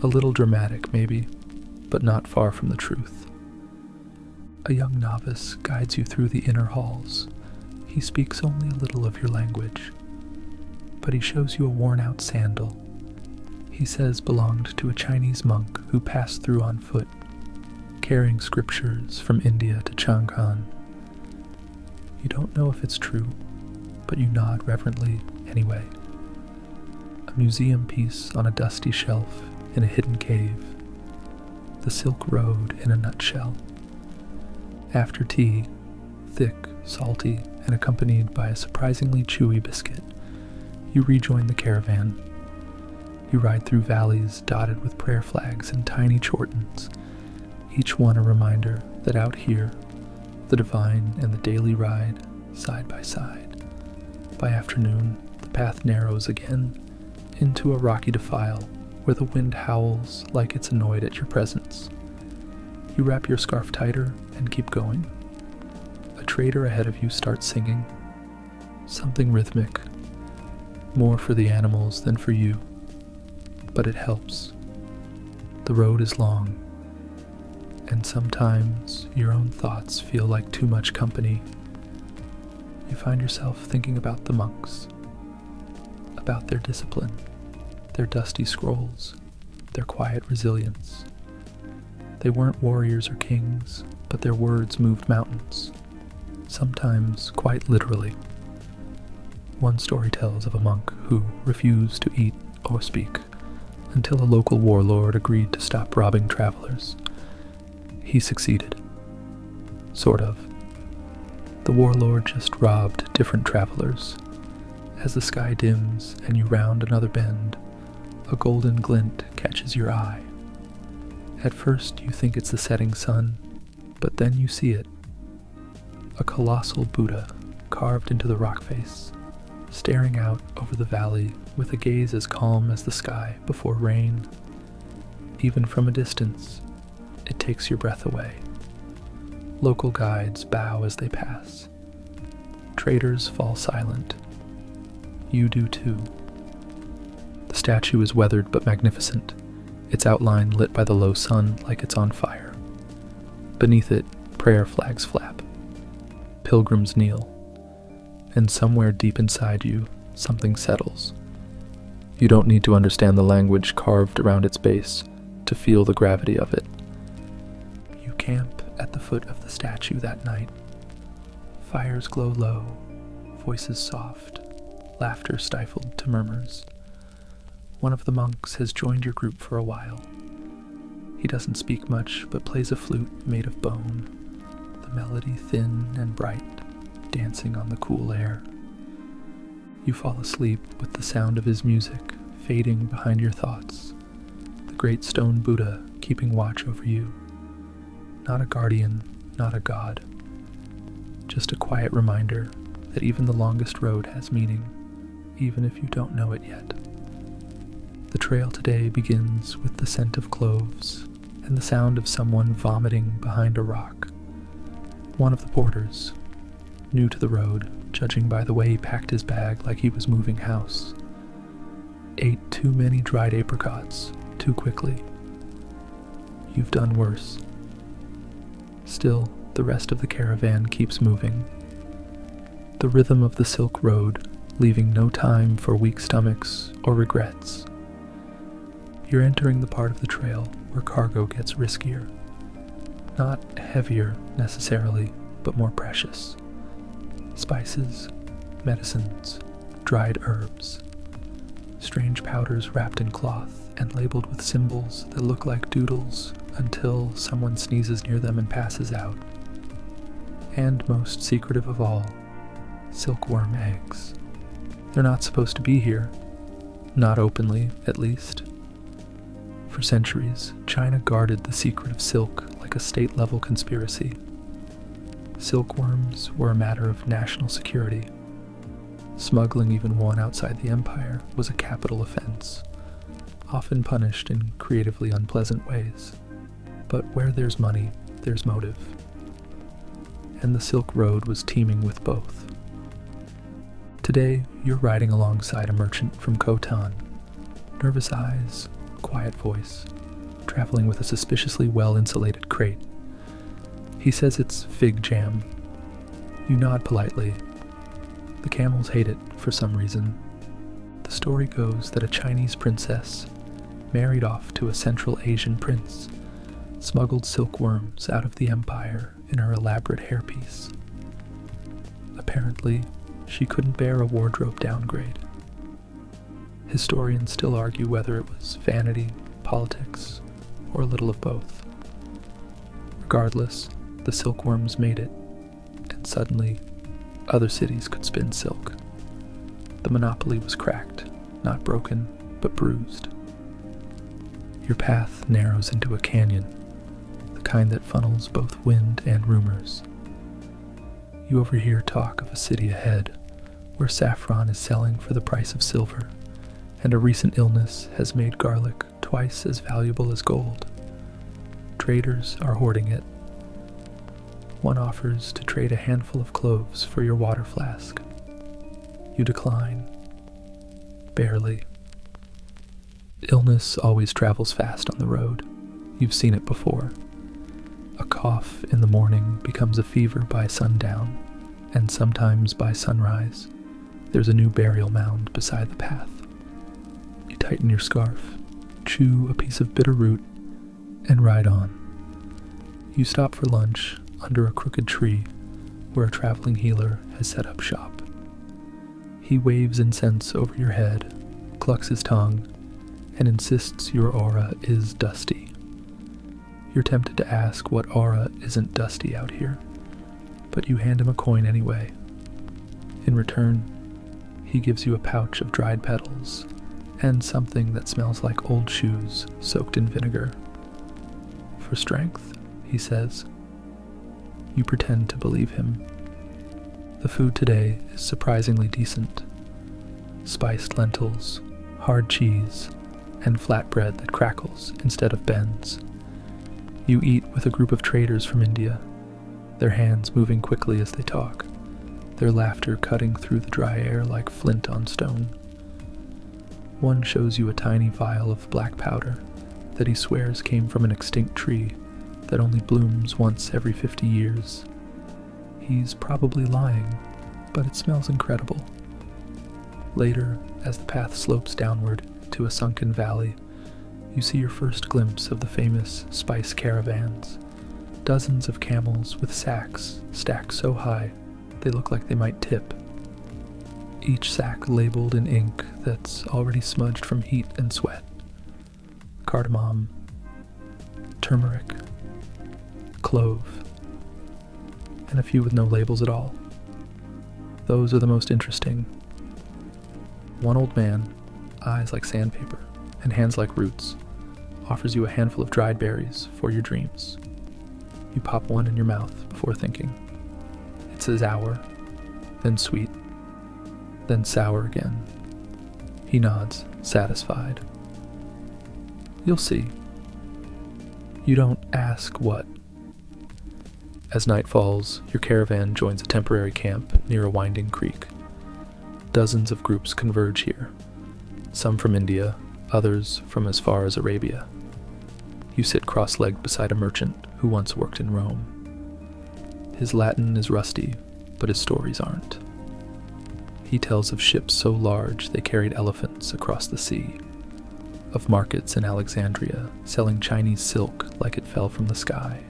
A little dramatic, maybe, but not far from the truth. A young novice guides you through the inner halls. He speaks only a little of your language, but he shows you a worn-out sandal he says belonged to a Chinese monk who passed through on foot, carrying scriptures from India to Chang'an. You don't know if it's true, but you nod reverently anyway. A museum piece on a dusty shelf in a hidden cave. The Silk Road in a nutshell. After tea, thick, salty, and accompanied by a surprisingly chewy biscuit, You rejoin the caravan. You ride through valleys dotted with prayer flags and tiny chortens, each one a reminder that out here, the divine and the daily ride side by side. By afternoon, the path narrows again into a rocky defile where the wind howls like it's annoyed at your presence. You wrap your scarf tighter and keep going. A trader ahead of you starts singing, something rhythmic, more for the animals than for you, but it helps. The road is long, and sometimes your own thoughts feel like too much company. You find yourself thinking about the monks, about their discipline, their dusty scrolls, their quiet resilience. They weren't warriors or kings, but their words moved mountains, sometimes quite literally. One story tells of a monk who refused to eat or speak until a local warlord agreed to stop robbing travelers. He succeeded. Sort of. The warlord just robbed different travelers. As the sky dims and you round another bend, a golden glint catches your eye. At first you think it's the setting sun, but then you see it. A colossal Buddha carved into the rock face, staring out over the valley with a gaze as calm as the sky before rain. Even from a distance, it takes your breath away. Local guides bow as they pass. Traders fall silent. You do too. The statue is weathered but magnificent, its outline lit by the low sun like it's on fire. Beneath it, prayer flags flap. Pilgrims kneel. And somewhere deep inside you, something settles. You don't need to understand the language carved around its base to feel the gravity of it. You camp at the foot of the statue that night. Fires glow low, voices soft, laughter stifled to murmurs. One of the monks has joined your group for a while. He doesn't speak much, but plays a flute made of bone, the melody thin and bright, dancing on the cool air. You fall asleep with the sound of his music fading behind your thoughts, the great stone Buddha keeping watch over you. Not a guardian, not a god. Just a quiet reminder that even the longest road has meaning, even if you don't know it yet. The trail today begins with the scent of cloves and the sound of someone vomiting behind a rock. One of the porters, new to the road, judging by the way he packed his bag like he was moving house, ate too many dried apricots too quickly. You've done worse. Still, the rest of the caravan keeps moving. The rhythm of the Silk Road, leaving no time for weak stomachs or regrets. You're entering the part of the trail where cargo gets riskier. Not heavier necessarily, but more precious. Spices, medicines, dried herbs. Strange powders wrapped in cloth and labeled with symbols that look like doodles until someone sneezes near them and passes out. And most secretive of all, silkworm eggs. They're not supposed to be here. Not openly, at least. For centuries, China guarded the secret of silk like a state-level conspiracy. Silkworms were a matter of national security. Smuggling even one outside the empire was a capital offense, often punished in creatively unpleasant ways. But where there's money, there's motive. And the Silk Road was teeming with both. Today, you're riding alongside a merchant from Khotan. Nervous eyes, quiet voice, traveling with a suspiciously well-insulated crate. He says it's fig jam. You nod politely. The camels hate it for some reason. The story goes that a Chinese princess, married off to a Central Asian prince, smuggled silkworms out of the empire in her elaborate hairpiece. Apparently, she couldn't bear a wardrobe downgrade. Historians still argue whether it was vanity, politics, or a little of both. Regardless, the silkworms made it, and suddenly, other cities could spin silk. The monopoly was cracked, not broken, but bruised. Your path narrows into a canyon, the kind that funnels both wind and rumors. You overhear talk of a city ahead, where saffron is selling for the price of silver, and a recent illness has made garlic twice as valuable as gold. Traders are hoarding it. One offers to trade a handful of cloves for your water flask. You decline. Barely. Illness always travels fast on the road. You've seen it before. A cough in the morning becomes a fever by sundown, and sometimes by sunrise, there's a new burial mound beside the path. You tighten your scarf, chew a piece of bitter root, and ride on. You stop for lunch under a crooked tree where a traveling healer has set up shop. He waves incense over your head, clucks his tongue, and insists your aura is dusty. You're tempted to ask what aura isn't dusty out here, but you hand him a coin anyway. In return, he gives you a pouch of dried petals and something that smells like old shoes soaked in vinegar. For strength, he says. You pretend to believe him. The food today is surprisingly decent. Spiced lentils, hard cheese, and flatbread that crackles instead of bends. You eat with a group of traders from India, their hands moving quickly as they talk, their laughter cutting through the dry air like flint on stone. One shows you a tiny vial of black powder that he swears came from an extinct tree that only blooms once every 50 years. He's probably lying, but it smells incredible. Later, as the path slopes downward to a sunken valley, you see your first glimpse of the famous spice caravans. Dozens of camels with sacks stacked so high they look like they might tip. Each sack labeled in ink that's already smudged from heat and sweat. Cardamom, turmeric, clove, and a few with no labels at all. Those are the most interesting. One old man, eyes like sandpaper and hands like roots, offers you a handful of dried berries for your dreams. You pop one in your mouth before thinking. It's sour, then sweet, then sour again. He nods, satisfied. You'll see. You don't ask what. As night falls, your caravan joins a temporary camp near a winding creek. Dozens of groups converge here, some from India, others from as far as Arabia. You sit cross-legged beside a merchant who once worked in Rome. His Latin is rusty, but his stories aren't. He tells of ships so large they carried elephants across the sea, of markets in Alexandria selling Chinese silk like it fell from the sky,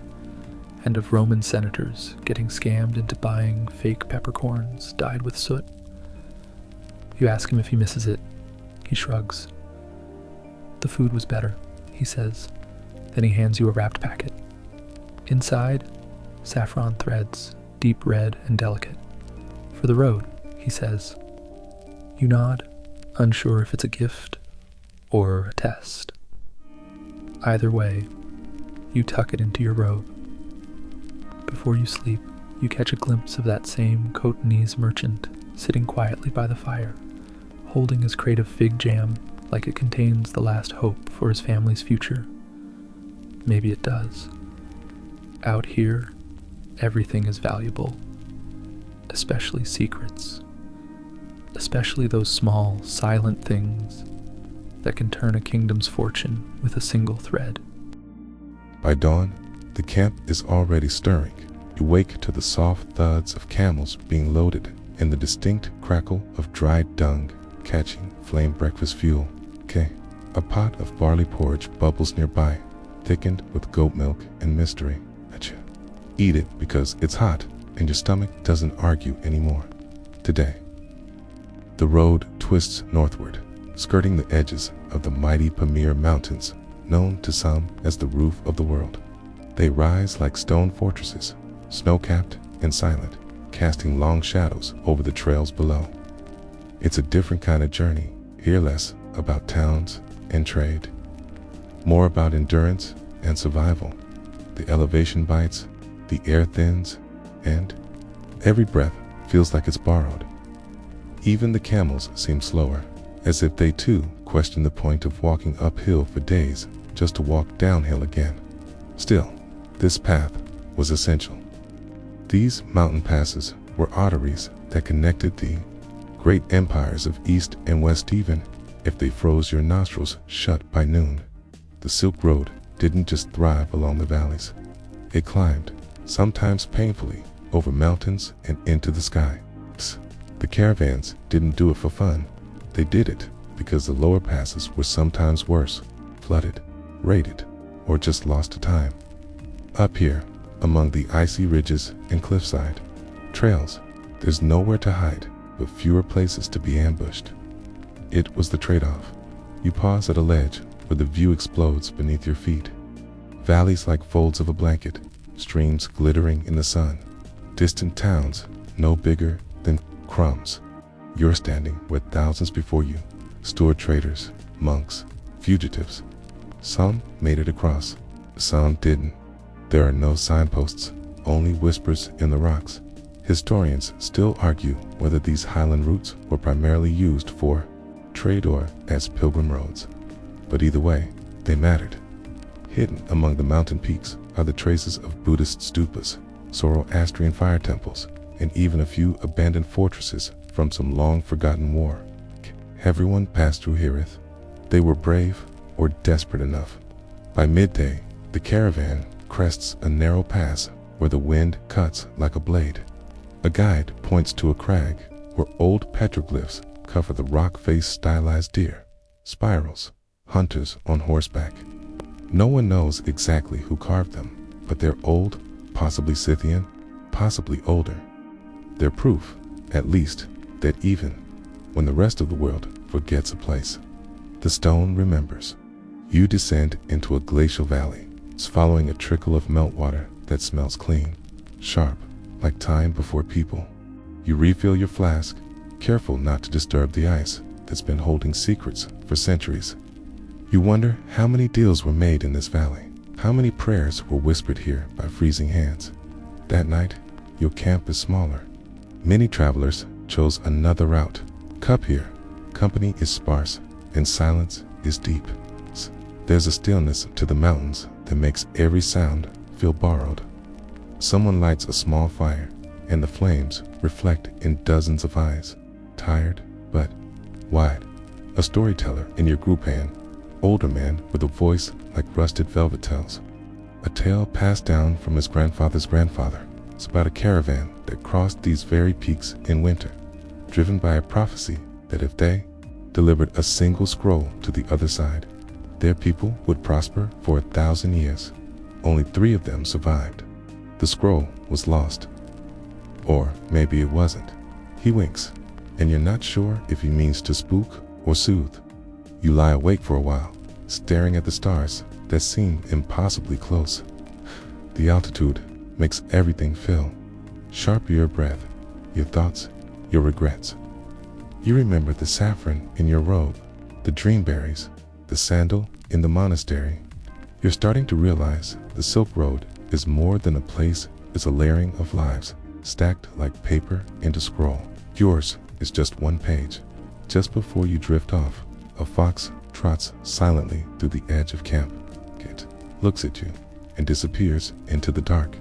and of Roman senators getting scammed into buying fake peppercorns dyed with soot. You ask him if he misses it. He shrugs. The food was better, he says. Then he hands you a wrapped packet. Inside, saffron threads, deep red and delicate. For the road, he says. You nod, unsure if it's a gift or a test. Either way, you tuck it into your robe. Before you sleep, you catch a glimpse of that same Cotonese merchant sitting quietly by the fire, holding his crate of fig jam like it contains the last hope for his family's future. Maybe it does. Out here, everything is valuable, especially secrets, especially those small, silent things that can turn a kingdom's fortune with a single thread. By dawn, the camp is already stirring. You wake to the soft thuds of camels being loaded and the distinct crackle of dried dung catching flame breakfast fuel. A pot of barley porridge bubbles nearby, thickened with goat milk and mystery. Eat it because it's hot and your stomach doesn't argue anymore. Today, the road twists northward, skirting the edges of the mighty Pamir Mountains, known to some as the roof of the world. They rise like stone fortresses, snow-capped and silent, casting long shadows over the trails below. It's a different kind of journey, here less about towns and trade, more about endurance and survival. The elevation bites, the air thins, and every breath feels like it's borrowed. Even the camels seem slower, as if they too question the point of walking uphill for days just to walk downhill again. Still, this path was essential. These mountain passes were arteries that connected the great empires of East and West. Even if they froze your nostrils shut by noon, the Silk Road didn't just thrive along the valleys. It climbed, sometimes painfully, over mountains and into the sky. The caravans didn't do it for fun. They did it because the lower passes were sometimes worse, flooded, raided, or just lost to time. Up here, among the icy ridges and cliffside trails, there's nowhere to hide but fewer places to be ambushed. It was the trade-off. You pause at a ledge where the view explodes beneath your feet. Valleys like folds of a blanket, streams glittering in the sun, distant towns no bigger than crumbs. You're standing where thousands before you stood: traders, monks, fugitives. Some made it across, some didn't. There are no signposts, only whispers in the rocks. Historians still argue whether these highland routes were primarily used for trade or as pilgrim roads. But either way, they mattered. Hidden among the mountain peaks are the traces of Buddhist stupas, Zoroastrian fire temples, and even a few abandoned fortresses from some long-forgotten war. Everyone passed through here if they were brave or desperate enough. By midday, the caravan crests a narrow pass where the wind cuts like a blade. A guide points to a crag where old petroglyphs cover the rock-faced stylized deer, spirals, hunters on horseback. No one knows exactly who carved them, but they're old, possibly Scythian, possibly older. They're proof, at least, that even when the rest of the world forgets a place, the stone remembers. You descend into a glacial valley, following a trickle of meltwater that smells clean, sharp, like time before people. You refill your flask, careful not to disturb the ice that's been holding secrets for centuries. You wonder how many deals were made in this valley, how many prayers were whispered here by freezing hands. That night, your camp is smaller. Many travelers chose another route. Up here, company is sparse and silence is deep. There's a stillness to the mountains that makes every sound feel borrowed. Someone lights a small fire, and the flames reflect in dozens of eyes, tired but wide. A storyteller in your group hand, older man with a voice like rusted velvet tells a tale passed down from his grandfather's grandfather. It's about a caravan that crossed these very peaks in winter, driven by a prophecy that if they delivered a single scroll to the other side, their people would prosper for 1,000 years. Only 3 of them survived. The scroll was lost. Or maybe it wasn't. He winks, and you're not sure if he means to spook or soothe. You lie awake for a while, staring at the stars that seem impossibly close. The altitude makes everything feel sharper: your breath, your thoughts, your regrets. You remember the saffron in your robe, the dreamberries, the sandal in the monastery. You're starting to realize the Silk Road is more than a place, it's a layering of lives, stacked like paper into scroll. Yours is just one page. Just before you drift off, a fox trots silently through the edge of camp. It looks at you and disappears into the dark.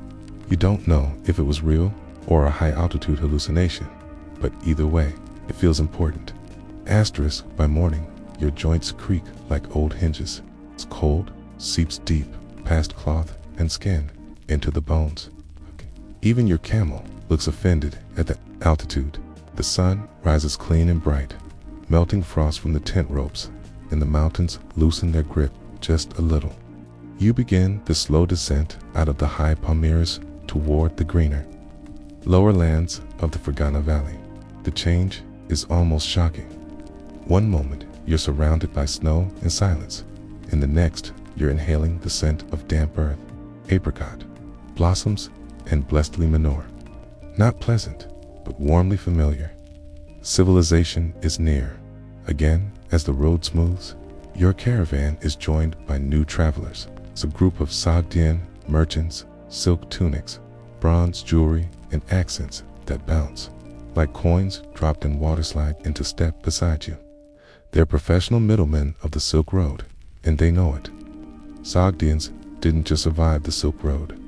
You don't know if it was real or a high-altitude hallucination, but either way, it feels important. Asterisk, by morning, your joints creak like old hinges. It's cold, seeps deep, past cloth and skin, into the bones. Even your camel looks offended at the altitude. The sun rises clean and bright, melting frost from the tent ropes, and the mountains loosen their grip just a little. You begin the slow descent out of the high palmeras toward the greener, lower lands of the Fergana Valley. The change is almost shocking. One moment, you're surrounded by snow and silence. In the next, you're inhaling the scent of damp earth, apricot, blossoms, and blessedly manure. Not pleasant, but warmly familiar. Civilization is near. Again, as the road smooths, your caravan is joined by new travelers. It's a group of Sogdian merchants, silk tunics, bronze jewelry, and accents that bounce, like coins dropped in waterslide into step beside you. They're professional middlemen of the Silk Road, and they know it. Sogdians didn't just survive the Silk Road.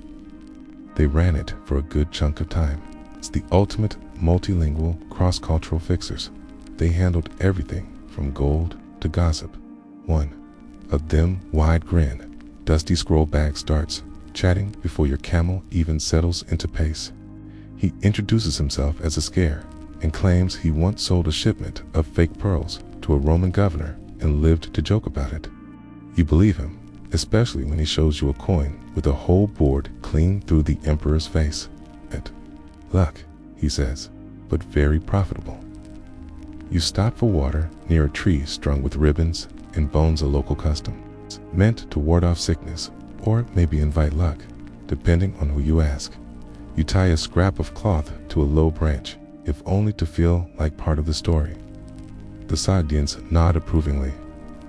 They ran it for a good chunk of time. It's the ultimate multilingual, cross-cultural fixers. They handled everything from gold to gossip. One of them, wide grin, dusty scroll bag starts chatting before your camel even settles into pace. He introduces himself as a scare and claims he once sold a shipment of fake pearls to a Roman governor and lived to joke about it. You believe him, especially when he shows you a coin with a whole board clean through the emperor's face. Luck, he says, but very profitable. You stop for water near a tree strung with ribbons and bones of local custom, meant to ward off sickness or maybe invite luck, depending on who you ask. You tie a scrap of cloth to a low branch, if only to feel like part of the story. The Sogdians nod approvingly.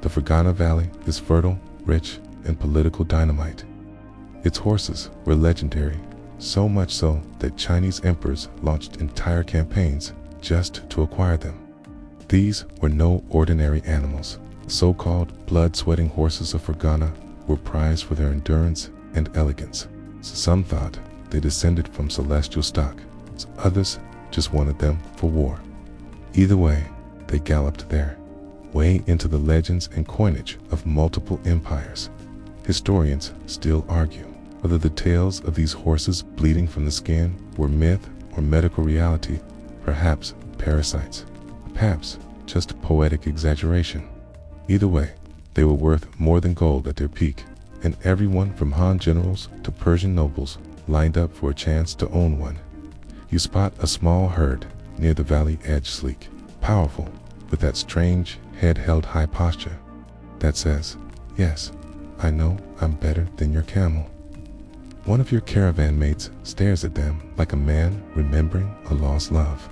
The Fergana Valley is fertile, rich, and political dynamite. Its horses were legendary, so much so that Chinese emperors launched entire campaigns just to acquire them. These were no ordinary animals. The so-called blood-sweating horses of Fergana were prized for their endurance and elegance. Some thought they descended from celestial stock. Others just wanted them for war. Either way, they galloped there, way into the legends and coinage of multiple empires. Historians still argue whether the tales of these horses bleeding from the skin were myth or medical reality, perhaps parasites, perhaps just poetic exaggeration. Either way, they were worth more than gold at their peak, and everyone from Han generals to Persian nobles lined up for a chance to own one. You spot a small herd near the valley edge, sleek, powerful, with that strange head-held high posture that says, "Yes, I know I'm better than your camel." One of your caravan mates stares at them like a man remembering a lost love.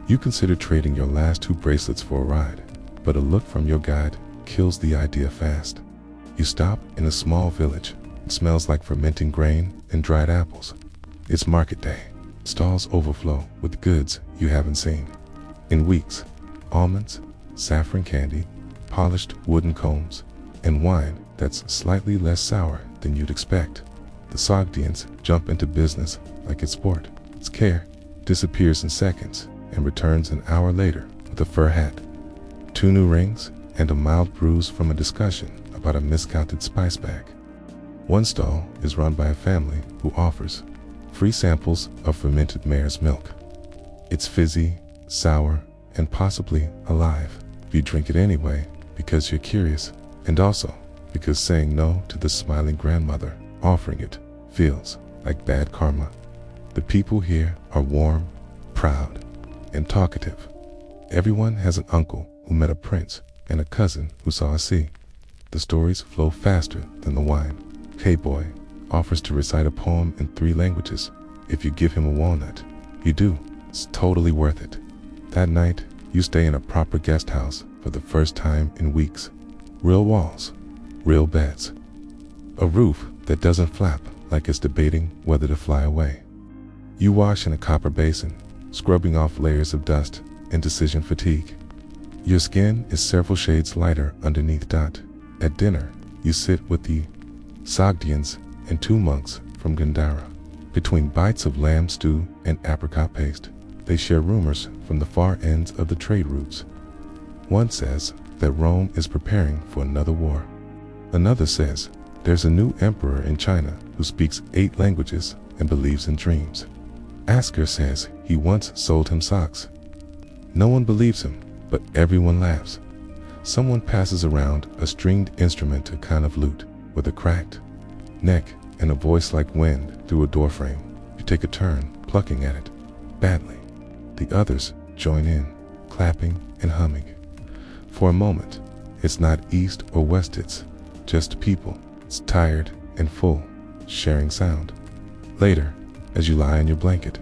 You consider trading your last 2 bracelets for a ride, but a look from your guide kills the idea fast. You stop in a small village. It smells like fermenting grain and dried apples. It's market day. Stalls overflow with goods you haven't seen in weeks. Almonds, saffron candy, polished wooden combs, and wine that's slightly less sour than you'd expect. The Sogdians jump into business like it's sport. Its care disappears in seconds and returns an hour later with a fur hat, 2 new rings, and a mild bruise from a discussion about a miscounted spice bag. One stall is run by a family who offers free samples of fermented mare's milk. It's fizzy, sour, and possibly alive. You drink it anyway because you're curious, and also because saying no to the smiling grandmother offering it feels like bad karma. The people here are warm, proud, and talkative. Everyone has an uncle who met a prince and a cousin who saw a sea. The stories flow faster than the wine. K-Boy offers to recite a poem in 3 languages if you give him a walnut. You do. It's totally worth it. That night, you stay in a proper guest house for the first time in weeks. Real walls, real beds, a roof that doesn't flap like it's debating whether to fly away. You wash in a copper basin, scrubbing off layers of dust and decision fatigue. Your skin is several shades lighter underneath dot. At dinner, you sit with the Sogdians and 2 monks from Gandhara. Between bites of lamb stew and apricot paste, they share rumors from the far ends of the trade routes. One says that Rome is preparing for another war. Another says there's a new emperor in China who speaks 8 languages and believes in dreams. Asker says he once sold him socks. No one believes him, but everyone laughs. Someone passes around a stringed instrument, a kind of lute, with a cracked neck and a voice like wind through a doorframe. You take a turn plucking at it, badly. The others join in, clapping and humming. For a moment, it's not east or west, it's just people. It's tired and full, sharing sound. Later, as you lie on your blanket,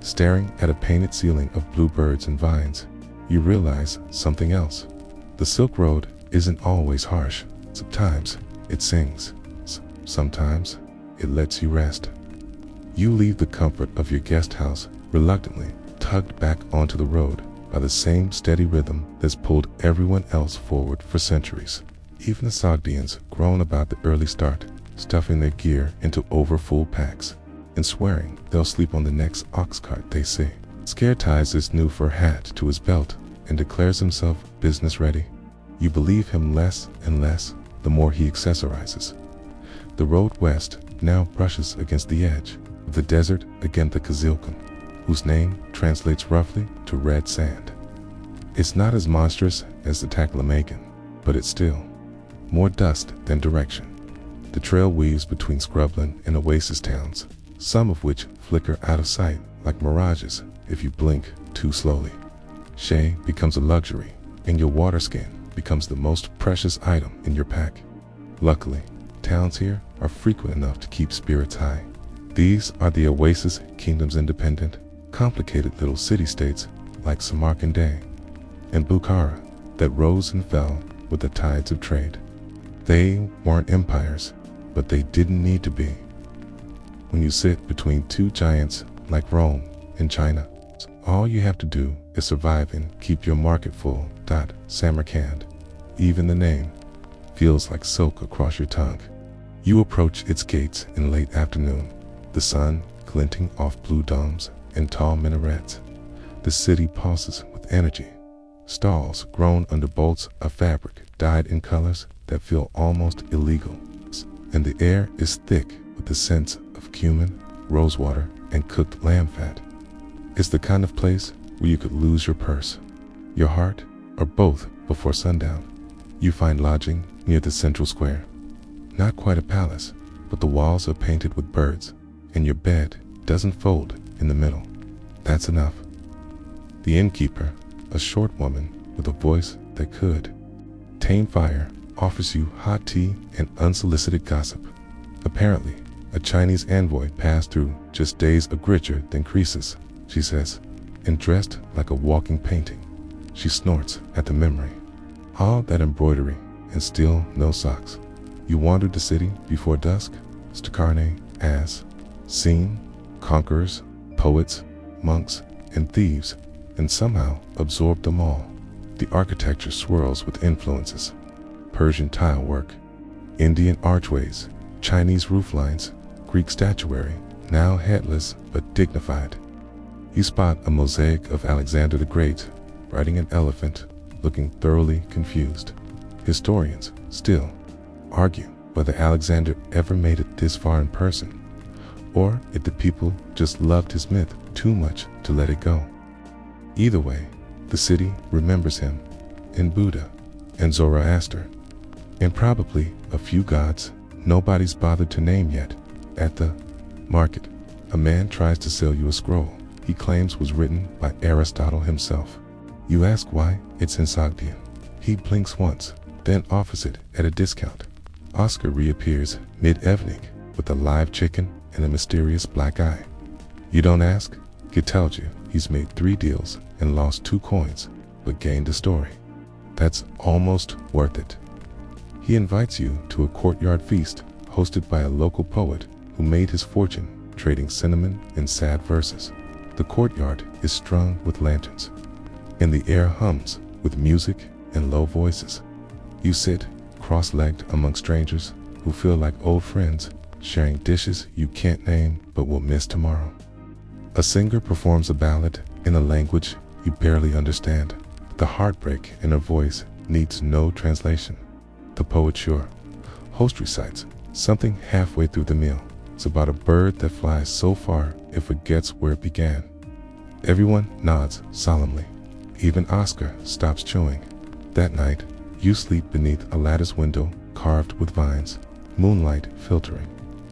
staring at a painted ceiling of bluebirds and vines, you realize something else. The Silk Road isn't always harsh. Sometimes it sings. Sometimes it lets you rest. You leave the comfort of your guest house reluctantly, tugged back onto the road by the same steady rhythm that's pulled everyone else forward for centuries. Even the Sogdians groan about the early start, stuffing their gear into over-full packs and swearing they'll sleep on the next ox cart they see. Scare ties his new fur hat to his belt and declares himself business ready. You believe him less and less the more he accessorizes. The road west now brushes against the edge of the desert against the Kazilkan, whose name translates roughly to red sand. It's not as monstrous as the Taklamakan, but it's still more dust than direction. The trail weaves between scrubland and oasis towns, some of which flicker out of sight like mirages if you blink too slowly. Shea becomes a luxury, and your water skin becomes the most precious item in your pack. Luckily, towns here are frequent enough to keep spirits high. These are the oasis kingdoms independent, complicated little city-states like Samarkand and Bukhara that rose and fell with the tides of trade. They weren't empires, but they didn't need to be. When you sit between two giants like Rome and China, all you have to do is survive and keep your market full. Samarkand. Even the name feels like silk across your tongue. You approach its gates in late afternoon, the sun glinting off blue domes and tall minarets. The city pulses with energy. Stalls grown under bolts of fabric dyed in colors that feel almost illegal, and the air is thick with the scents of cumin, rosewater, and cooked lamb fat. It's the kind of place where you could lose your purse, your heart, or both before sundown. You find lodging near the central square. Not quite a palace, but the walls are painted with birds, and your bed doesn't fold in the middle. That's enough. The innkeeper, a short woman with a voice that could tame fire, offers you hot tea and unsolicited gossip. Apparently, a Chinese envoy passed through just days richer than Croesus, she says, and dressed like a walking painting. She snorts at the memory. All that embroidery and still no socks. You wandered the city before dusk, Stakarne as seen conquerors, poets, monks, and thieves, and somehow absorbed them all. The architecture swirls with influences. Persian tile work, Indian archways, Chinese rooflines, Greek statuary, now headless but dignified. You spot a mosaic of Alexander the Great riding an elephant, looking thoroughly confused. Historians still argue whether Alexander ever made it this far in person, or if the people just loved his myth too much to let it go. Either way, the city remembers him, and Buddha, and Zoroaster, and probably a few gods nobody's bothered to name yet. At the market, a man tries to sell you a scroll he claims was written by Aristotle himself. You ask why it's in Sogdian. He blinks once, then offers it at a discount. Oscar reappears mid-evening with a live chicken and a mysterious black eye. You don't ask? He tells you he's made 3 deals and lost 2 coins, but gained a story. That's almost worth it. He invites you to a courtyard feast hosted by a local poet who made his fortune trading cinnamon and sad verses. The courtyard is strung with lanterns, and the air hums with music and low voices. You sit cross-legged among strangers who feel like old friends, sharing dishes you can't name but will miss tomorrow. A singer performs a ballad in a language you barely understand. The heartbreak in her voice needs no translation. The poet, your host, recites something halfway through the meal. It's about a bird that flies so far it forgets where it began. Everyone nods solemnly. Even Oscar stops chewing. That night, you sleep beneath a lattice window carved with vines, moonlight filtering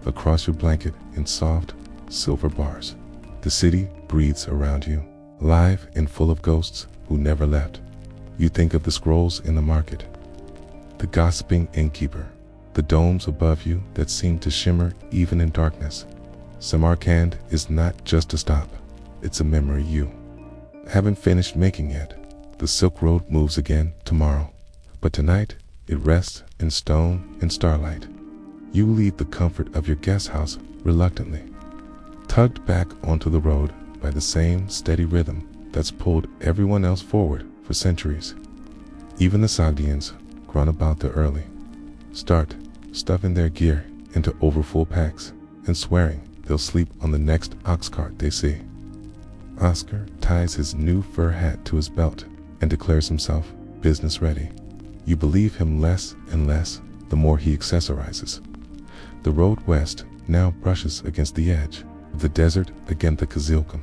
across your blanket in soft silver bars. The city breathes around you, live and full of ghosts who never left. You think of the scrolls in the market, the gossiping innkeeper, the domes above you that seem to shimmer even in darkness. Samarkand is not just a stop, it's a memory you haven't finished making yet. the Silk Road moves again tomorrow, but tonight it rests in stone and starlight. You leave the comfort of your guest house reluctantly, tugged back onto the road by the same steady rhythm that's pulled everyone else forward for centuries. Even the Sogdians, run about there early, start stuffing their gear into overfull packs and swearing they'll sleep on the next ox cart they see. Oscar ties his new fur hat to his belt and declares himself business ready. You believe him less and less the more he accessorizes. The road west now brushes against the edge of the desert against the Kazilkum,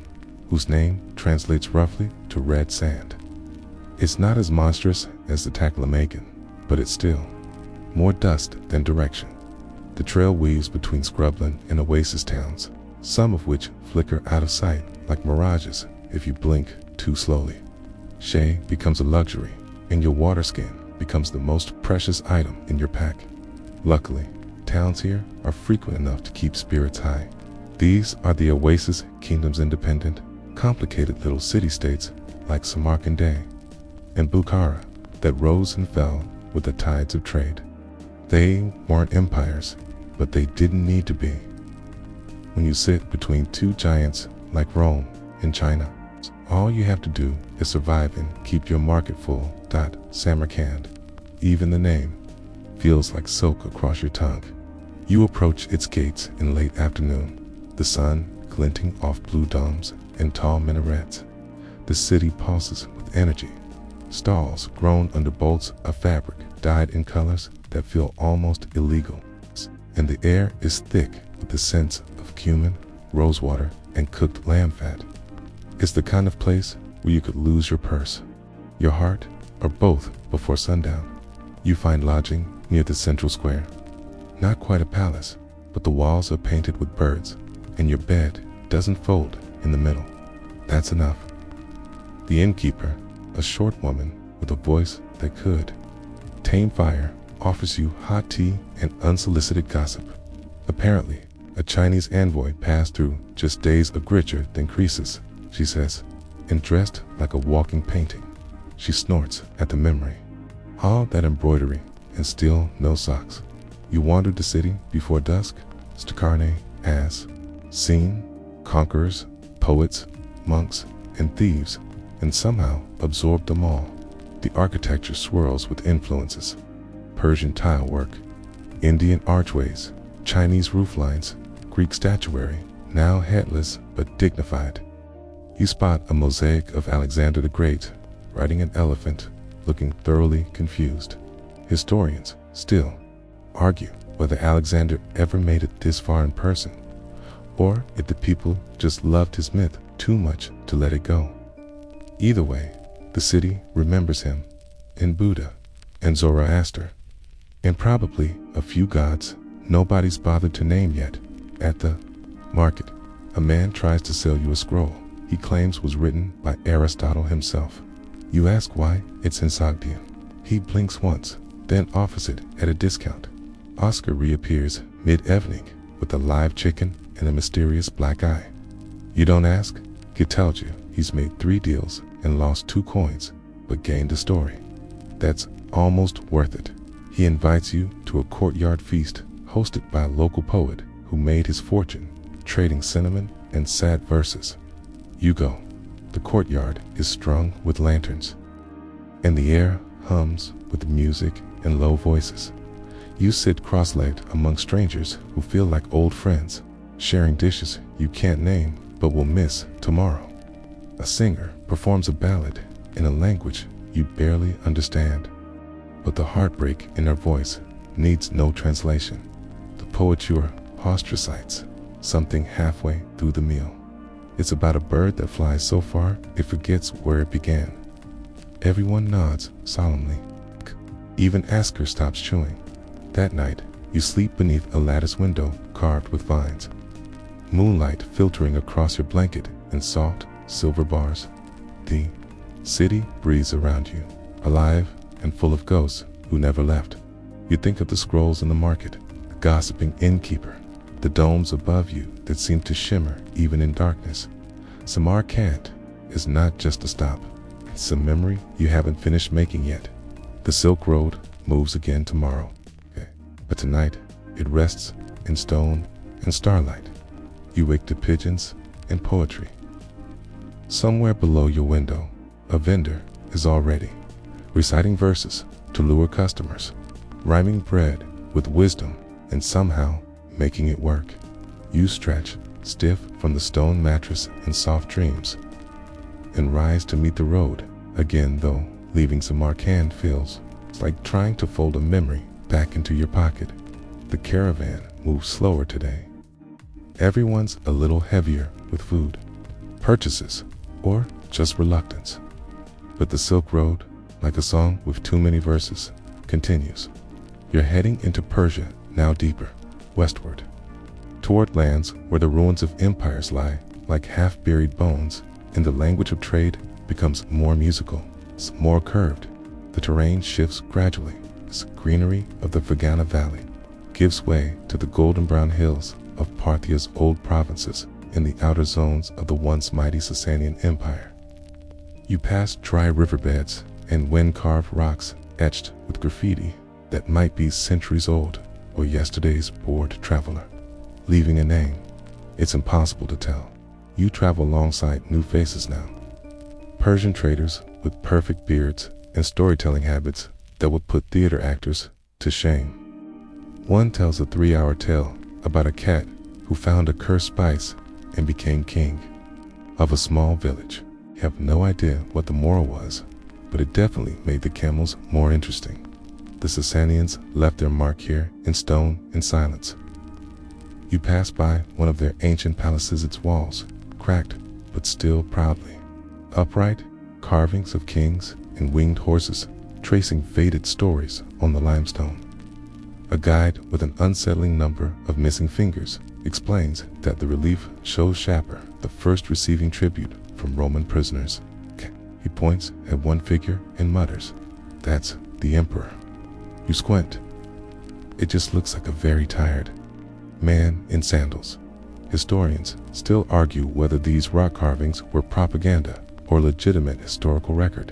whose name translates roughly to red sand. It's not as monstrous as the Taklamakan, but it's still more dust than direction. The trail weaves between scrubland and oasis towns, some of which flicker out of sight like mirages if you blink too slowly. Shea becomes a luxury, and your water skin becomes the most precious item in your pack. Luckily, towns here are frequent enough to keep spirits high. These are the oasis kingdoms independent, complicated little city-states like Samarkand and Bukhara that rose and fell with the tides of trade. They weren't empires, but they didn't need to be. When you sit between two giants like Rome and China, all you have to do is survive and keep your market full. Samarkand. Even the name feels like silk across your tongue. You approach its gates in late afternoon, the sun glinting off blue domes and tall minarets. The city pulses with energy. Stalls grown under bolts of fabric dyed in colors that feel almost illegal, and the air is thick with the scents of cumin, rosewater, and cooked lamb fat. It's the kind of place where you could lose your purse, your heart, or both before sundown. You find lodging near the central square. Not quite a palace, but the walls are painted with birds, and your bed doesn't fold in the middle. That's enough. The innkeeper, a short woman with a voice that could tame fire, offers you hot tea and unsolicited gossip. Apparently, a Chinese envoy passed through just days of richer than Croesus, she says, and dressed like a walking painting. She snorts at the memory. All that embroidery and still no socks. You wandered the city before dusk? Stakarne asks. Seen conquerors, poets, monks, and thieves, and somehow absorbed them all. The architecture swirls with influences. Persian tile work, Indian archways, Chinese rooflines, Greek statuary, now headless but dignified. You spot a mosaic of Alexander the Great riding an elephant, looking thoroughly confused. Historians still argue whether Alexander ever made it this far in person, or if the people just loved his myth too much to let it go. Either way, the city remembers him, and Buddha, and Zoroaster, and probably a few gods nobody's bothered to name yet. At the market, a man tries to sell you a scroll he claims was written by Aristotle himself. You ask why it's in Sogdian. He blinks once, then offers it at a discount. Oscar reappears mid-evening with a live chicken and a mysterious black eye. You don't ask? He tells you he's made 3 deals and lost 2 coins, but gained a story. That's almost worth it. He invites you to a courtyard feast hosted by a local poet who made his fortune trading cinnamon and sad verses. You go. The courtyard is strung with lanterns, and the air hums with music and low voices. You sit cross-legged among strangers who feel like old friends, sharing dishes you can't name but will miss tomorrow. A singer performs a ballad in a language you barely understand, but the heartbreak in her voice needs no translation. The poeture ostracizes something halfway through the meal. It's about a bird that flies so far it forgets where it began. Everyone nods solemnly. Even Asker stops chewing. That night, you sleep beneath a lattice window carved with vines. Moonlight filtering across your blanket in soft silver bars. The city breathes around you, alive and full of ghosts who never left. You think of the scrolls in the market, the gossiping innkeeper, the domes above you that seem to shimmer even in darkness. Samarkand is not just a stop, It's a memory you haven't finished making yet. The Silk Road moves again tomorrow, okay? But tonight, it rests in stone and starlight. You wake to pigeons and poetry. Somewhere below your window, a vendor is already reciting verses to lure customers, rhyming bread with wisdom and somehow making it work. You stretch stiff from the stone mattress in soft dreams and rise to meet the road again, though leaving some arcane feels. It's like trying to fold a memory back into your pocket. The caravan moves slower today. Everyone's a little heavier with food, purchases, or just reluctance. But the Silk Road, like a song with too many verses, continues. You're heading into Persia, now deeper, westward, toward lands where the ruins of empires lie like half-buried bones, and the language of trade becomes more musical, it's more curved. The terrain shifts gradually. The greenery of the Fergana Valley gives way to the golden brown hills of Parthia's old provinces in the outer zones of the once mighty Sasanian Empire. You pass dry riverbeds and wind-carved rocks etched with graffiti that might be centuries old or yesterday's bored traveler, leaving a name. It's impossible to tell. You travel alongside new faces now. Persian traders with perfect beards and storytelling habits that would put theater actors to shame. One tells a 3-hour tale about a cat who found a cursed spice and became king of a small village. You have no idea what the moral was, but it definitely made the camels more interesting. The Sasanians left their mark here in stone and silence. You pass by one of their ancient palaces, its walls cracked but still proudly upright, carvings of kings and winged horses tracing faded stories on the limestone. A guide with an unsettling number of missing fingers explains that the relief shows Shapur, the first receiving tribute from Roman prisoners. He points at one figure and mutters, "That's the emperor." You squint. It just looks like a very tired man in sandals. Historians still argue whether these rock carvings were propaganda or legitimate historical record.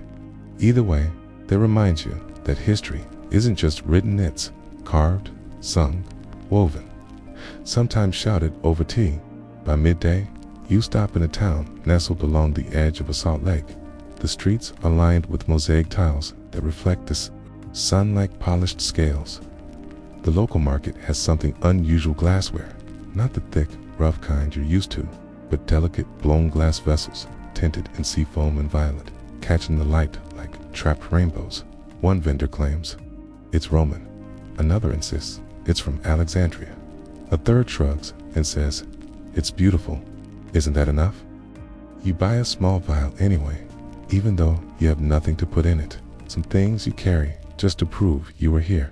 Either way, they remind you that history isn't just written, it's carved, sung, woven, sometimes shouted over tea. By midday, you stop in a town nestled along the edge of a salt lake. The streets are lined with mosaic tiles that reflect the sun like polished scales. The local market has something unusual glassware, not the thick, rough kind you're used to, but delicate blown glass vessels tinted in seafoam and violet, catching the light like trapped rainbows. One vendor claims it's Roman. Another insists it's from Alexandria. A third shrugs and says, "It's beautiful. Isn't that enough?" You buy a small vial anyway, even though you have nothing to put in it. Some things you carry just to prove you were here.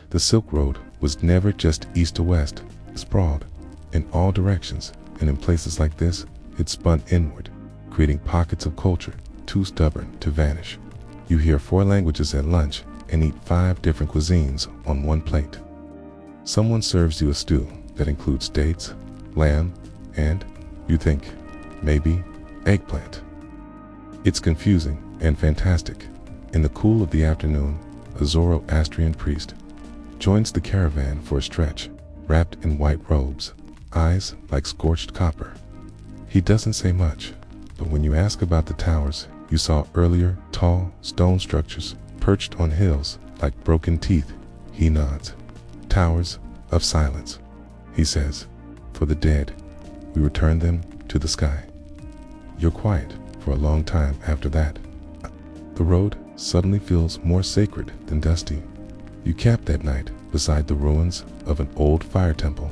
The Silk Road was never just east to west. It sprawled in all directions, and in places like this, it spun inward, creating pockets of culture too stubborn to vanish. You hear 4 languages at lunch and eat 5 different cuisines on one plate. Someone serves you a stew that includes dates, lamb, and, you think, maybe, eggplant. It's confusing and fantastic. In the cool of the afternoon, a Zoroastrian priest joins the caravan for a stretch, wrapped in white robes, eyes like scorched copper. He doesn't say much, but when you ask about the towers you saw earlier, tall stone structures perched on hills like broken teeth, he nods. Towers of silence, he says. For the dead, we return them to the sky. You're quiet for a long time after that. The road suddenly feels more sacred than dusty. You camp that night beside the ruins of an old fire temple.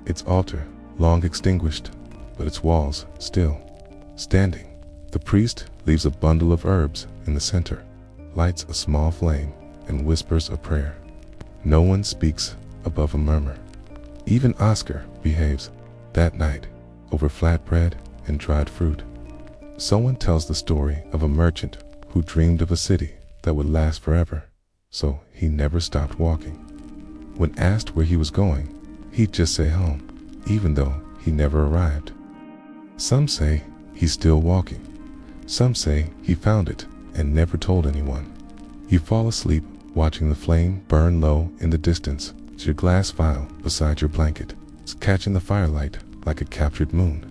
Its altar long extinguished, but its walls still standing. The priest leaves a bundle of herbs in the center, lights a small flame, and whispers a prayer. No one speaks above a murmur. Even Oscar behaves that night over flatbread and dried fruit. Someone tells the story of a merchant who dreamed of a city that would last forever, so he never stopped walking. When asked where he was going, he'd just say home, even though he never arrived. Some say he's still walking. Some say he found it and never told anyone. You fall asleep watching the flame burn low in the distance, your glass vial beside your blanket, catching the firelight like a captured moon.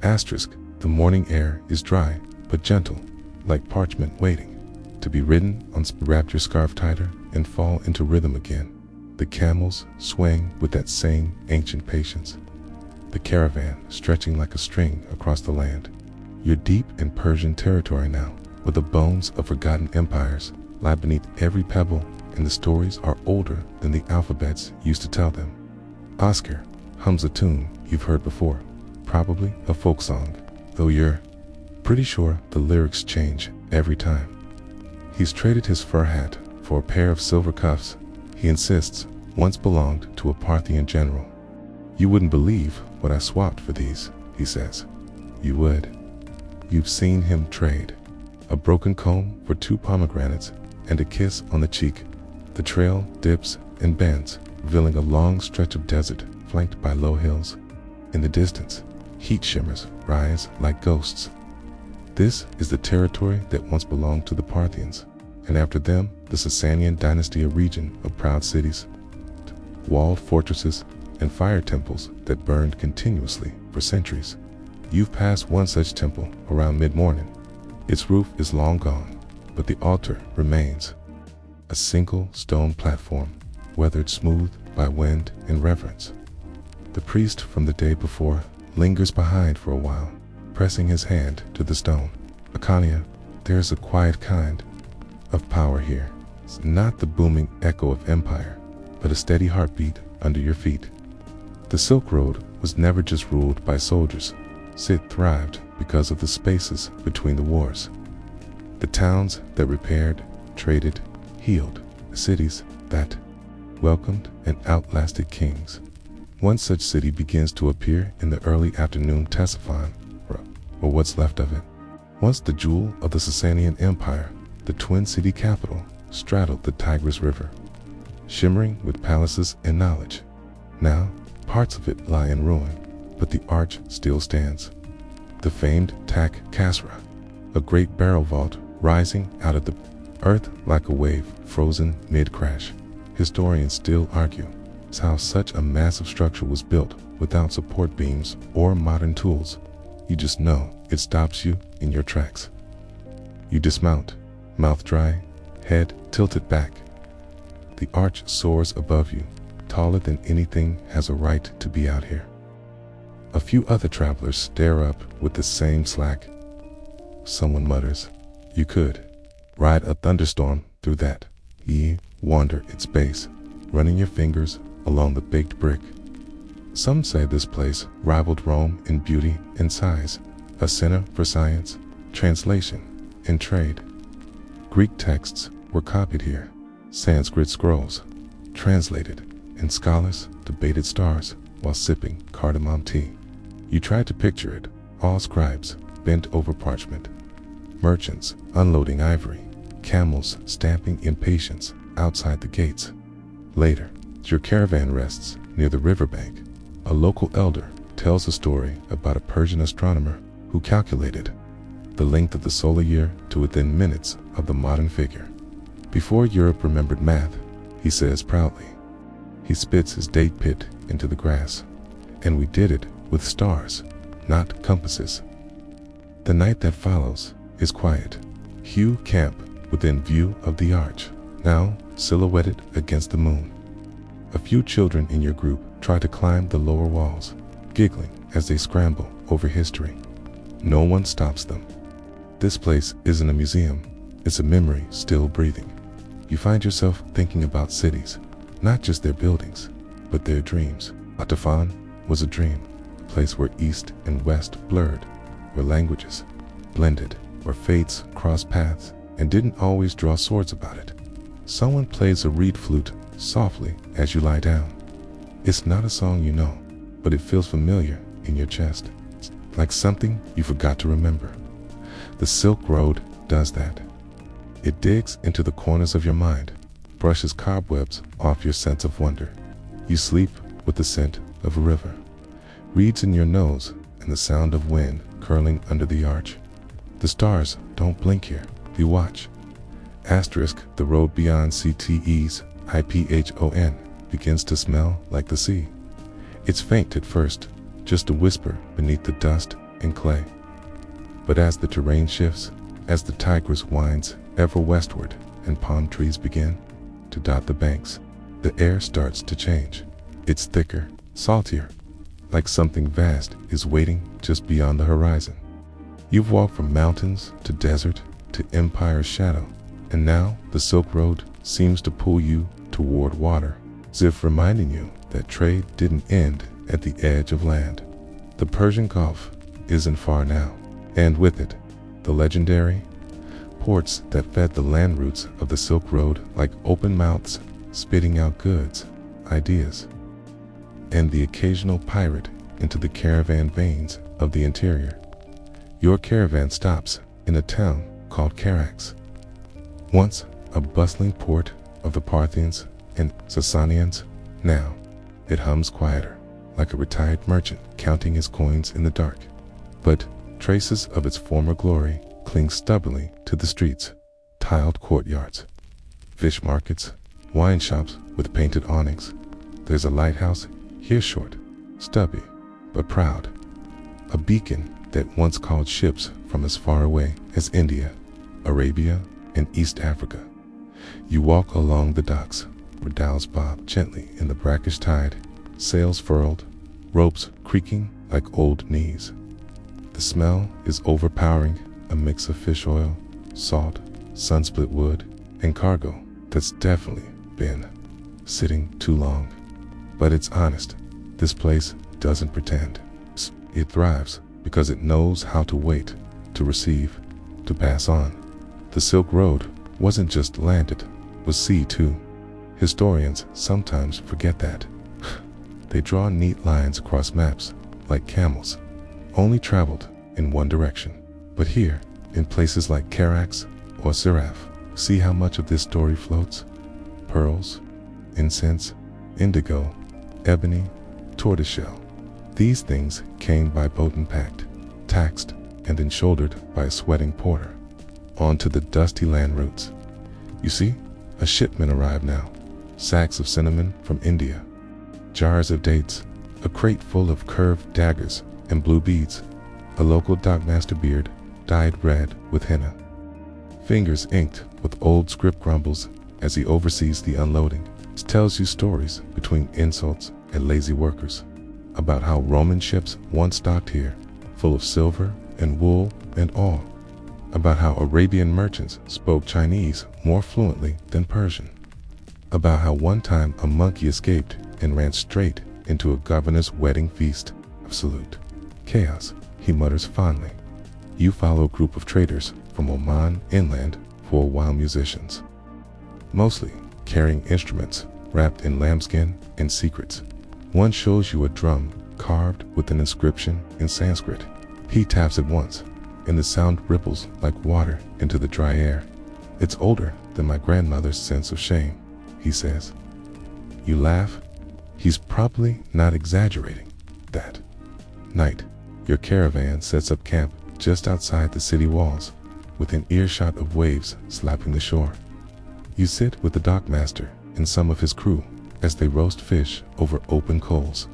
Asterisk, the morning air is dry but gentle, like parchment waiting to be written on. Wrap your scarf tighter and fall into rhythm again. The camels swaying with that same ancient patience. The caravan stretching like a string across the land. You're deep in Persian territory now, where the bones of forgotten empires lie beneath every pebble, and the stories are older than the alphabets used to tell them. Oscar hums a tune you've heard before, probably a folk song, though you're pretty sure the lyrics change every time. He's traded his fur hat for a pair of silver cuffs he insists once belonged to a Parthian general. You wouldn't believe what I swapped for these, he says. You would. You've seen him trade. A broken comb for 2 pomegranates and a kiss on the cheek. The trail dips and bends, revealing a long stretch of desert flanked by low hills. In the distance, heat shimmers rise like ghosts. This is the territory that once belonged to the Parthians, and after them, the Sasanian dynasty, a region of proud cities, walled fortresses, and fire temples that burned continuously for centuries. You've passed one such temple around mid-morning. Its roof is long gone, but the altar remains. A single stone platform, weathered smooth by wind and reverence. The priest from the day before lingers behind for a while, pressing his hand to the stone. Akania, there's a quiet kind of power here. It's not the booming echo of empire, but a steady heartbeat under your feet. The Silk Road was never just ruled by soldiers. It thrived because of the spaces between the wars. The towns that repaired, traded, healed. The cities that welcomed and outlasted kings. One such city begins to appear in the early afternoon Ctesiphon, or what's left of it. Once the jewel of the Sasanian Empire, the twin city capital straddled the Tigris River, shimmering with palaces and knowledge. Now, parts of it lie in ruin, but the arch still stands. The famed Tak Kasra, a great barrel vault rising out of the earth like a wave frozen mid-crash. Historians still argue how such a massive structure was built without support beams or modern tools. You just know it stops you in your tracks. You dismount, mouth dry, head tilted back. The arch soars above you, taller than anything has a right to be out here. A few other travelers stare up with the same slack. Someone mutters, "You could ride a thunderstorm through that." Ye wander its base, running your fingers along the baked brick. Some say this place rivaled Rome in beauty and size, a center for science, translation, and trade. Greek texts were copied here, Sanskrit scrolls translated, and scholars debated stars while sipping cardamom tea. You tried to picture it, all scribes bent over parchment, merchants unloading ivory, camels stamping impatience outside the gates. Later, your caravan rests near the riverbank. A local elder tells a story about a Persian astronomer who calculated the length of the solar year to within minutes of the modern figure. Before Europe remembered math, he says proudly. He spits his date pit into the grass. And we did it with stars, not compasses. The night that follows is quiet. Hugh camp within view of the arch, now silhouetted against the moon. A few children in your group try to climb the lower walls, giggling as they scramble over history. No one stops them. This place isn't a museum, it's a memory still breathing. You find yourself thinking about cities, not just their buildings, but their dreams. Atafan was a dream, a place where east and west blurred, where languages blended, where fates crossed paths and didn't always draw swords about it. Someone plays a reed flute softly as you lie down. It's not a song you know, but it feels familiar in your chest, like something you forgot to remember. The Silk Road does that. It digs into the corners of your mind, brushes cobwebs off your sense of wonder. You sleep with the scent of a river, reeds in your nose, and the sound of wind curling under the arch. The stars don't blink here. You watch. Asterisk, the road beyond CTE's IPHON begins to smell like the sea. It's faint at first, just a whisper beneath the dust and clay. But as the terrain shifts, as the Tigris winds ever westward and palm trees begin to dot the banks, the air starts to change. It's thicker, saltier, like something vast is waiting just beyond the horizon. You've walked from mountains to desert to empire's shadow, and now the Silk Road seems to pull you toward water, as if reminding you that trade didn't end at the edge of land. The Persian Gulf isn't far now, and with it, the legendary ports that fed the land routes of the Silk Road like open mouths spitting out goods, ideas, and the occasional pirate into the caravan veins of the interior. Your caravan stops in a town called Carax, once a bustling port of the Parthians and Sasanians. Now it hums quieter, like a retired merchant counting his coins in the dark. But traces of its former glory cling stubbornly to the streets, tiled courtyards, fish markets, wine shops with painted awnings. There's a lighthouse here, short, stubby, but proud, a beacon that once called ships from as far away as India, Arabia, and East Africa. You walk along the docks, where dhows bob gently in the brackish tide, sails furled, ropes creaking like old knees. The smell is overpowering, a mix of fish oil, salt, sun-split wood, and cargo that's definitely been sitting too long. But it's honest. This place doesn't pretend. It thrives because it knows how to wait, to receive, to pass on. The Silk Road wasn't just land, it was sea too. Historians sometimes forget that. They draw neat lines across maps, like camels, only traveled in one direction. But here, in places like Carax or Siraf, see how much of this story floats? Pearls, incense, indigo, ebony, tortoiseshell. These things came by boat and packed, taxed, and then shouldered by a sweating porter, onto the dusty land routes. You see, a shipment arrived now, sacks of cinnamon from India, jars of dates, a crate full of curved daggers and blue beads, a local dockmaster beard dyed red with henna, fingers inked with old script grumbles as he oversees the unloading. It tells you stories between insults and lazy workers about how Roman ships once docked here, full of silver and wool and all, about how Arabian merchants spoke Chinese more fluently than Persian, about how one time a monkey escaped and ran straight into a governor's wedding feast. Absolute chaos, he mutters fondly. You follow a group of traders from Oman inland for wild musicians, mostly carrying instruments wrapped in lambskin and secrets. One shows you a drum carved with an inscription in Sanskrit. He taps it once, and the sound ripples like water into the dry air. It's older than my grandmother's sense of shame, he says. You laugh. He's probably not exaggerating. That night, your caravan sets up camp just outside the city walls, within earshot of waves slapping the shore. You sit with the dockmaster and some of his crew as they roast fish over open coals.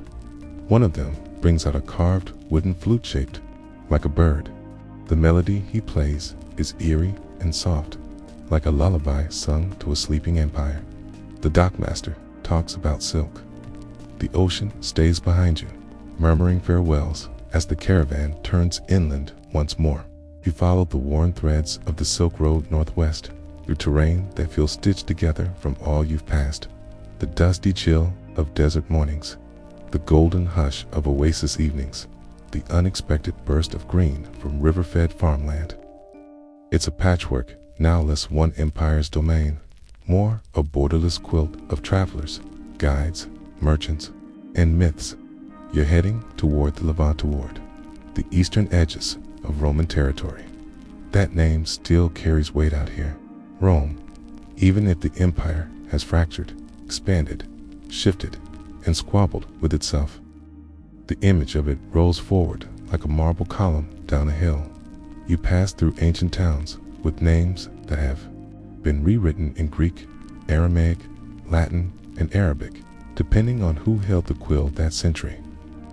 One of them brings out a carved wooden flute shaped like a bird. The melody he plays is eerie and soft, like a lullaby sung to a sleeping empire. The dockmaster talks about silk. The ocean stays behind you, murmuring farewells as the caravan turns inland once more. You follow the worn threads of the Silk Road northwest, through terrain that feels stitched together from all you've passed. The dusty chill of desert mornings, the golden hush of oasis evenings, the unexpected burst of green from river-fed farmland. It's a patchwork, now less one empire's domain, more a borderless quilt of travelers, guides, merchants, and myths. You're heading toward the Levant, toward the eastern edges of Roman territory. That name still carries weight out here. Rome, even if the empire has fractured, expanded, shifted, and squabbled with itself. The image of it rolls forward like a marble column down a hill, You pass through ancient towns with names that have been rewritten in Greek, Aramaic, Latin, and Arabic, depending on who held the quill that century.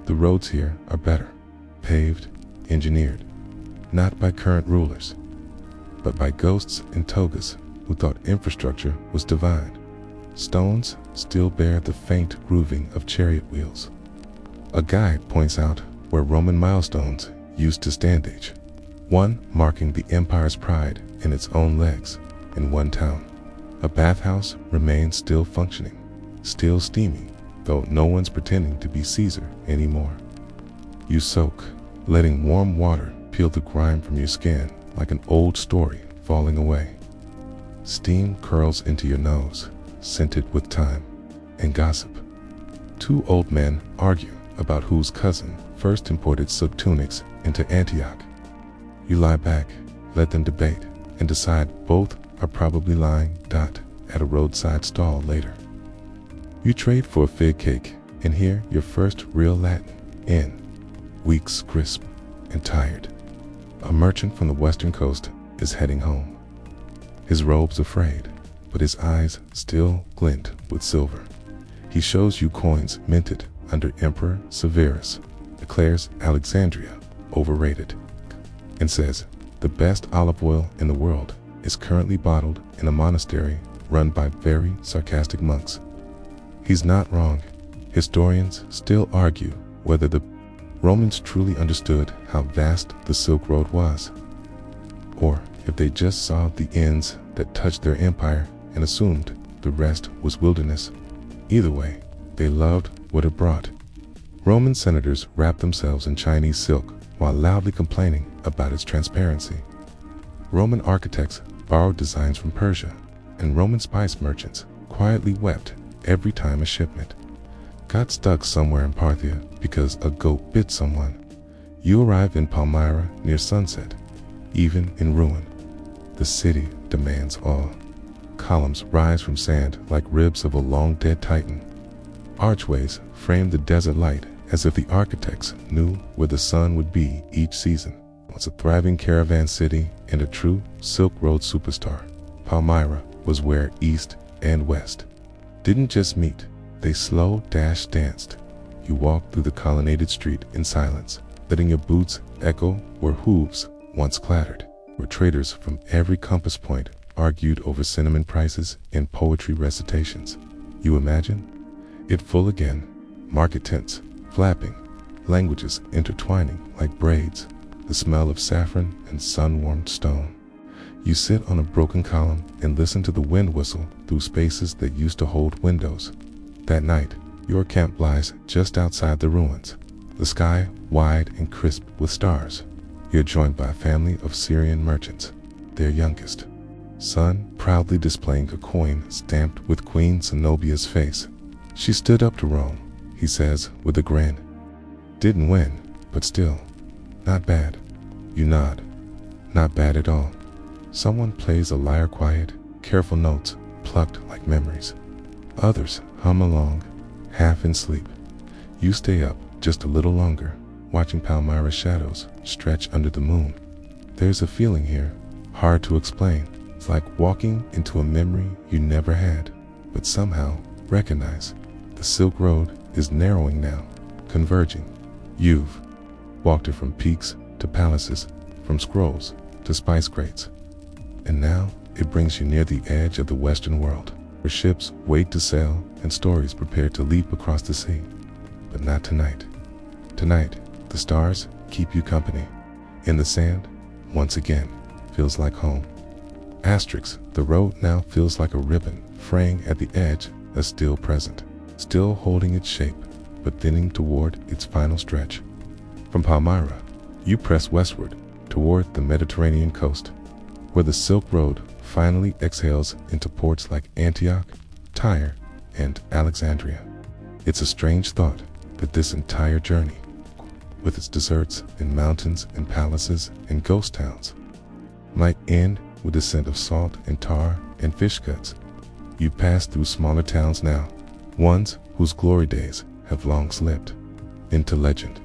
The roads here are better, paved, engineered, not by current rulers, but by ghosts in togas who thought infrastructure was divine. Stones still bear the faint grooving of chariot wheels. A guide points out where Roman milestones used to stand, one marking the empire's pride in its own legs. In one town, a bathhouse remains still functioning, still steamy, though no one's pretending to be Caesar anymore. You soak, letting warm water peel the grime from your skin like an old story falling away. Steam curls into your nose, scented with thyme and gossip. Two old men argue about whose cousin first imported silk tunics into Antioch. You lie back, let them debate, and decide both are probably lying at a roadside stall later. You trade for a fig cake and hear your first real Latin in weeks, crisp and tired. A merchant from the western coast is heading home. His robes are frayed, but his eyes still glint with silver. He shows you coins minted under Emperor Severus, declares Alexandria overrated, and says the best olive oil in the world is currently bottled in a monastery run by very sarcastic monks. He's not wrong. Historians still argue whether the Romans truly understood how vast the Silk Road was, or if they just saw the ends that touched their empire and assumed the rest was wilderness. Either way, they loved what it brought. Roman senators wrapped themselves in Chinese silk while loudly complaining about its transparency. Roman architects borrowed designs from Persia, and Roman spice merchants quietly wept every time a shipment got stuck somewhere in Parthia because a goat bit someone. You arrive in Palmyra near sunset, even in ruin. The city demands awe. Columns rise from sand like ribs of a long-dead titan. Archways frame the desert light as if the architects knew where the sun would be each season. Once a thriving caravan city and a true Silk Road superstar, Palmyra was where East and West didn't just meet, they slow dash danced. You walk through the colonnaded street in silence, letting your boots echo where hooves once clattered, where traders from every compass point argued over cinnamon prices and poetry recitations. You imagine it full again, market tents flapping, languages intertwining like braids, the smell of saffron and sun-warmed stone. You sit on a broken column and listen to the wind whistle through spaces that used to hold windows. That night, your camp lies just outside the ruins, the sky wide and crisp with stars. You're joined by a family of Syrian merchants, their youngest son proudly displaying a coin stamped with Queen Zenobia's face. She stood up to Rome, he says with a grin. Didn't win, but still, not bad. You nod. Not bad at all. Someone plays a lyre quiet, careful notes plucked like memories. Others hum along, half in sleep. You stay up just a little longer, watching Palmyra's shadows stretch under the moon. There's a feeling here, hard to explain. It's like walking into a memory you never had, but somehow recognize. The Silk Road is narrowing now, converging. You've walked it from peaks to palaces, from scrolls to spice crates, and now it brings you near the edge of the Western world, where ships wait to sail and stories prepare to leap across the sea. But not tonight. Tonight, the stars keep you company. In the sand, once again, feels like home. Asterix, the road now feels like a ribbon fraying at the edge that's still present, still holding its shape, but thinning toward its final stretch. From Palmyra, you press westward toward the Mediterranean coast, where the Silk Road finally exhales into ports like Antioch, Tyre, and Alexandria. It's a strange thought that this entire journey, with its deserts and mountains and palaces and ghost towns, might end with the scent of salt and tar and fish guts. You pass through smaller towns now, ones whose glory days have long slipped into legend.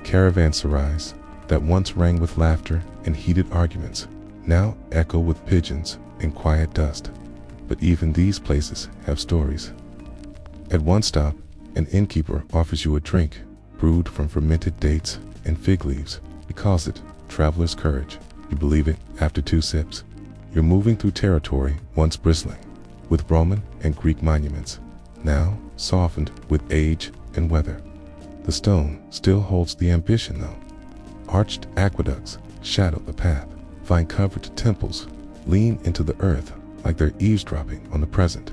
Caravanserais, that once rang with laughter and heated arguments now echo with pigeons and quiet dust. But even these places have stories. At one stop, an innkeeper offers you a drink brewed from fermented dates and fig leaves. He calls it traveler's courage. You believe it after 2 sips. You're moving through territory once bristling with Roman and Greek monuments, now softened with age and weather. The stone still holds the ambition though. Arched aqueducts shadow the path. Vine-covered temples lean into the earth like they're eavesdropping on the present.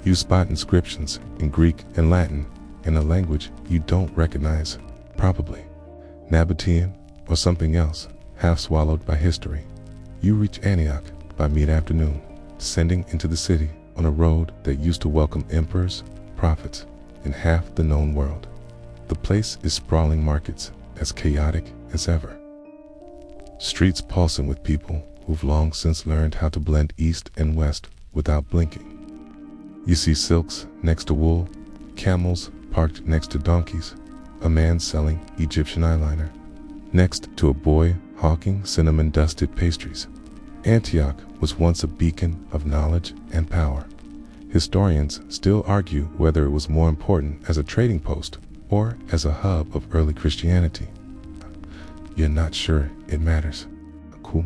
You spot inscriptions in Greek and Latin in a language you don't recognize, probably Nabatean or something else, half swallowed by history. You reach Antioch by mid-afternoon, descending into the city on a road that used to welcome emperors, prophets, and half the known world. The place is sprawling markets, as chaotic as ever. Streets pulsing with people who've long since learned how to blend east and west without blinking. You see silks next to wool, camels parked next to donkeys, a man selling Egyptian eyeliner next to a boy hawking cinnamon-dusted pastries. Antioch was once a beacon of knowledge and power. Historians still argue whether it was more important as a trading post or as a hub of early Christianity. You're not sure it matters. Cool.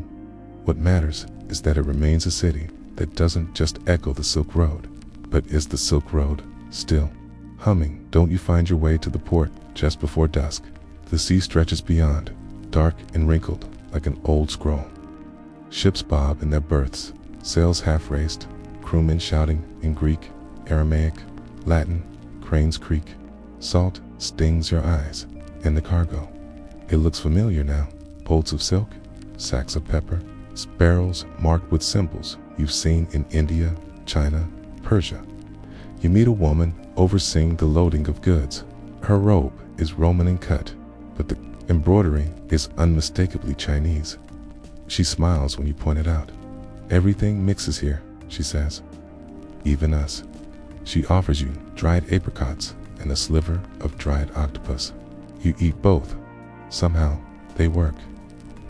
What matters is that it remains a city that doesn't just echo the Silk Road, but is the Silk Road still humming. Don't you find your way to the port just before dusk? The sea stretches beyond, dark and wrinkled like an old scroll. Ships bob in their berths, sails half-raised, crewmen shouting in Greek, Aramaic, Latin. Cranes creak. Salt stings your eyes. And the cargo. It looks familiar now. Bolts of silk, sacks of pepper, barrels marked with symbols you've seen in India, China, Persia. You meet a woman overseeing the loading of goods. Her robe is Roman in cut, but the embroidery is unmistakably Chinese. She smiles when you point it out. Everything mixes here, she says. Even us. She offers you dried apricots and a sliver of dried octopus. You eat both. Somehow, they work.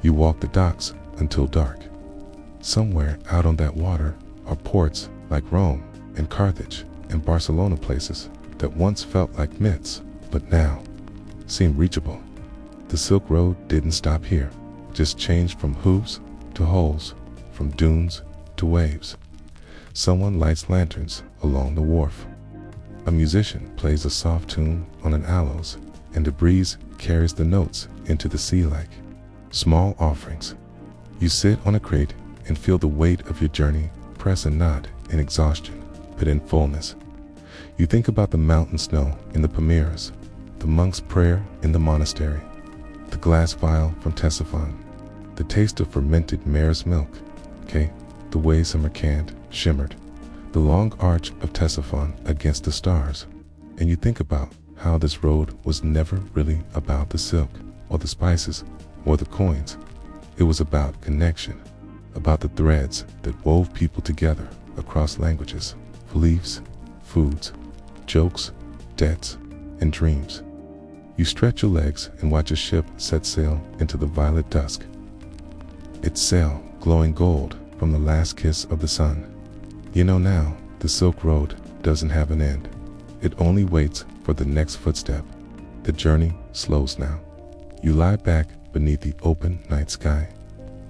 You walk the docks until dark. Somewhere out on that water are ports like Rome and Carthage and Barcelona, places that once felt like myths, but now seem reachable. The Silk Road didn't stop here, just changed from hooves to holes, from dunes to waves. Someone lights lanterns along the wharf. A musician plays a soft tune on an aloes, and the breeze carries the notes into the sea like small offerings. You sit on a crate and feel the weight of your journey press and nod in exhaustion, but in fullness. You think about the mountain snow in the Pamirs, the monk's prayer in the monastery, the glass vial from Ctesiphon, the taste of fermented mare's milk, the way Samarkand shimmered, the long arch of Ctesiphon against the stars, and you think about how this road was never really about the silk or the spices or the coins. It was about connection, about the threads that wove people together across languages, beliefs, foods, jokes, debts, and dreams. You stretch your legs and watch a ship set sail into the violet dusk, its sail glowing gold from the last kiss of the sun. You know now, the Silk Road doesn't have an end. It only waits for the next footstep. The journey slows now. You lie back beneath the open night sky,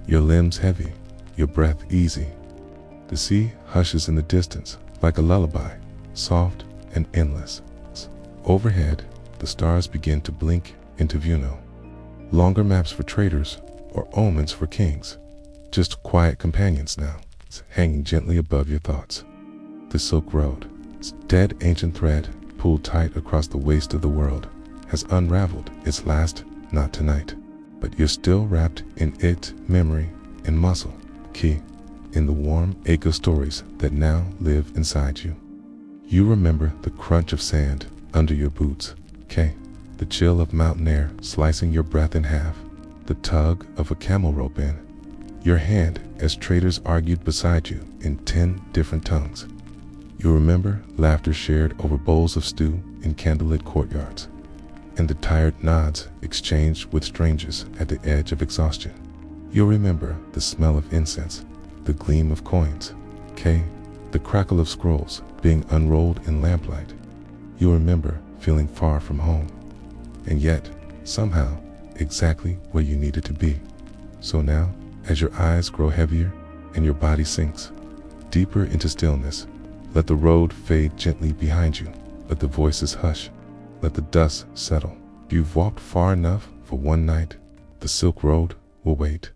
your limbs heavy, your breath easy. The sea hushes in the distance like a lullaby, soft and endless. Overhead, the stars begin to blink into view now. Longer maps for traders or omens for kings. Just quiet companions now, hanging gently above your thoughts. The Silk Road, its dead ancient thread pulled tight across the waste of the world, has unraveled its last knot tonight, but you're still wrapped in it, memory and muscle, in the warm ache of stories that now live inside you. You remember the crunch of sand under your boots, the chill of mountain air slicing your breath in half, the tug of a camel rope in your hand as traders argued beside you in 10 different tongues. You remember laughter shared over bowls of stew in candlelit courtyards. and the tired nods exchanged with strangers at the edge of exhaustion. You'll remember the smell of incense, the gleam of coins, the crackle of scrolls being unrolled in lamplight. You'll remember feeling far from home, and yet, somehow, exactly where you needed to be. So now, as your eyes grow heavier and your body sinks deeper into stillness, let the road fade gently behind you. Let the voices hush. Let the dust settle. You've walked far enough for one night. The Silk Road will wait.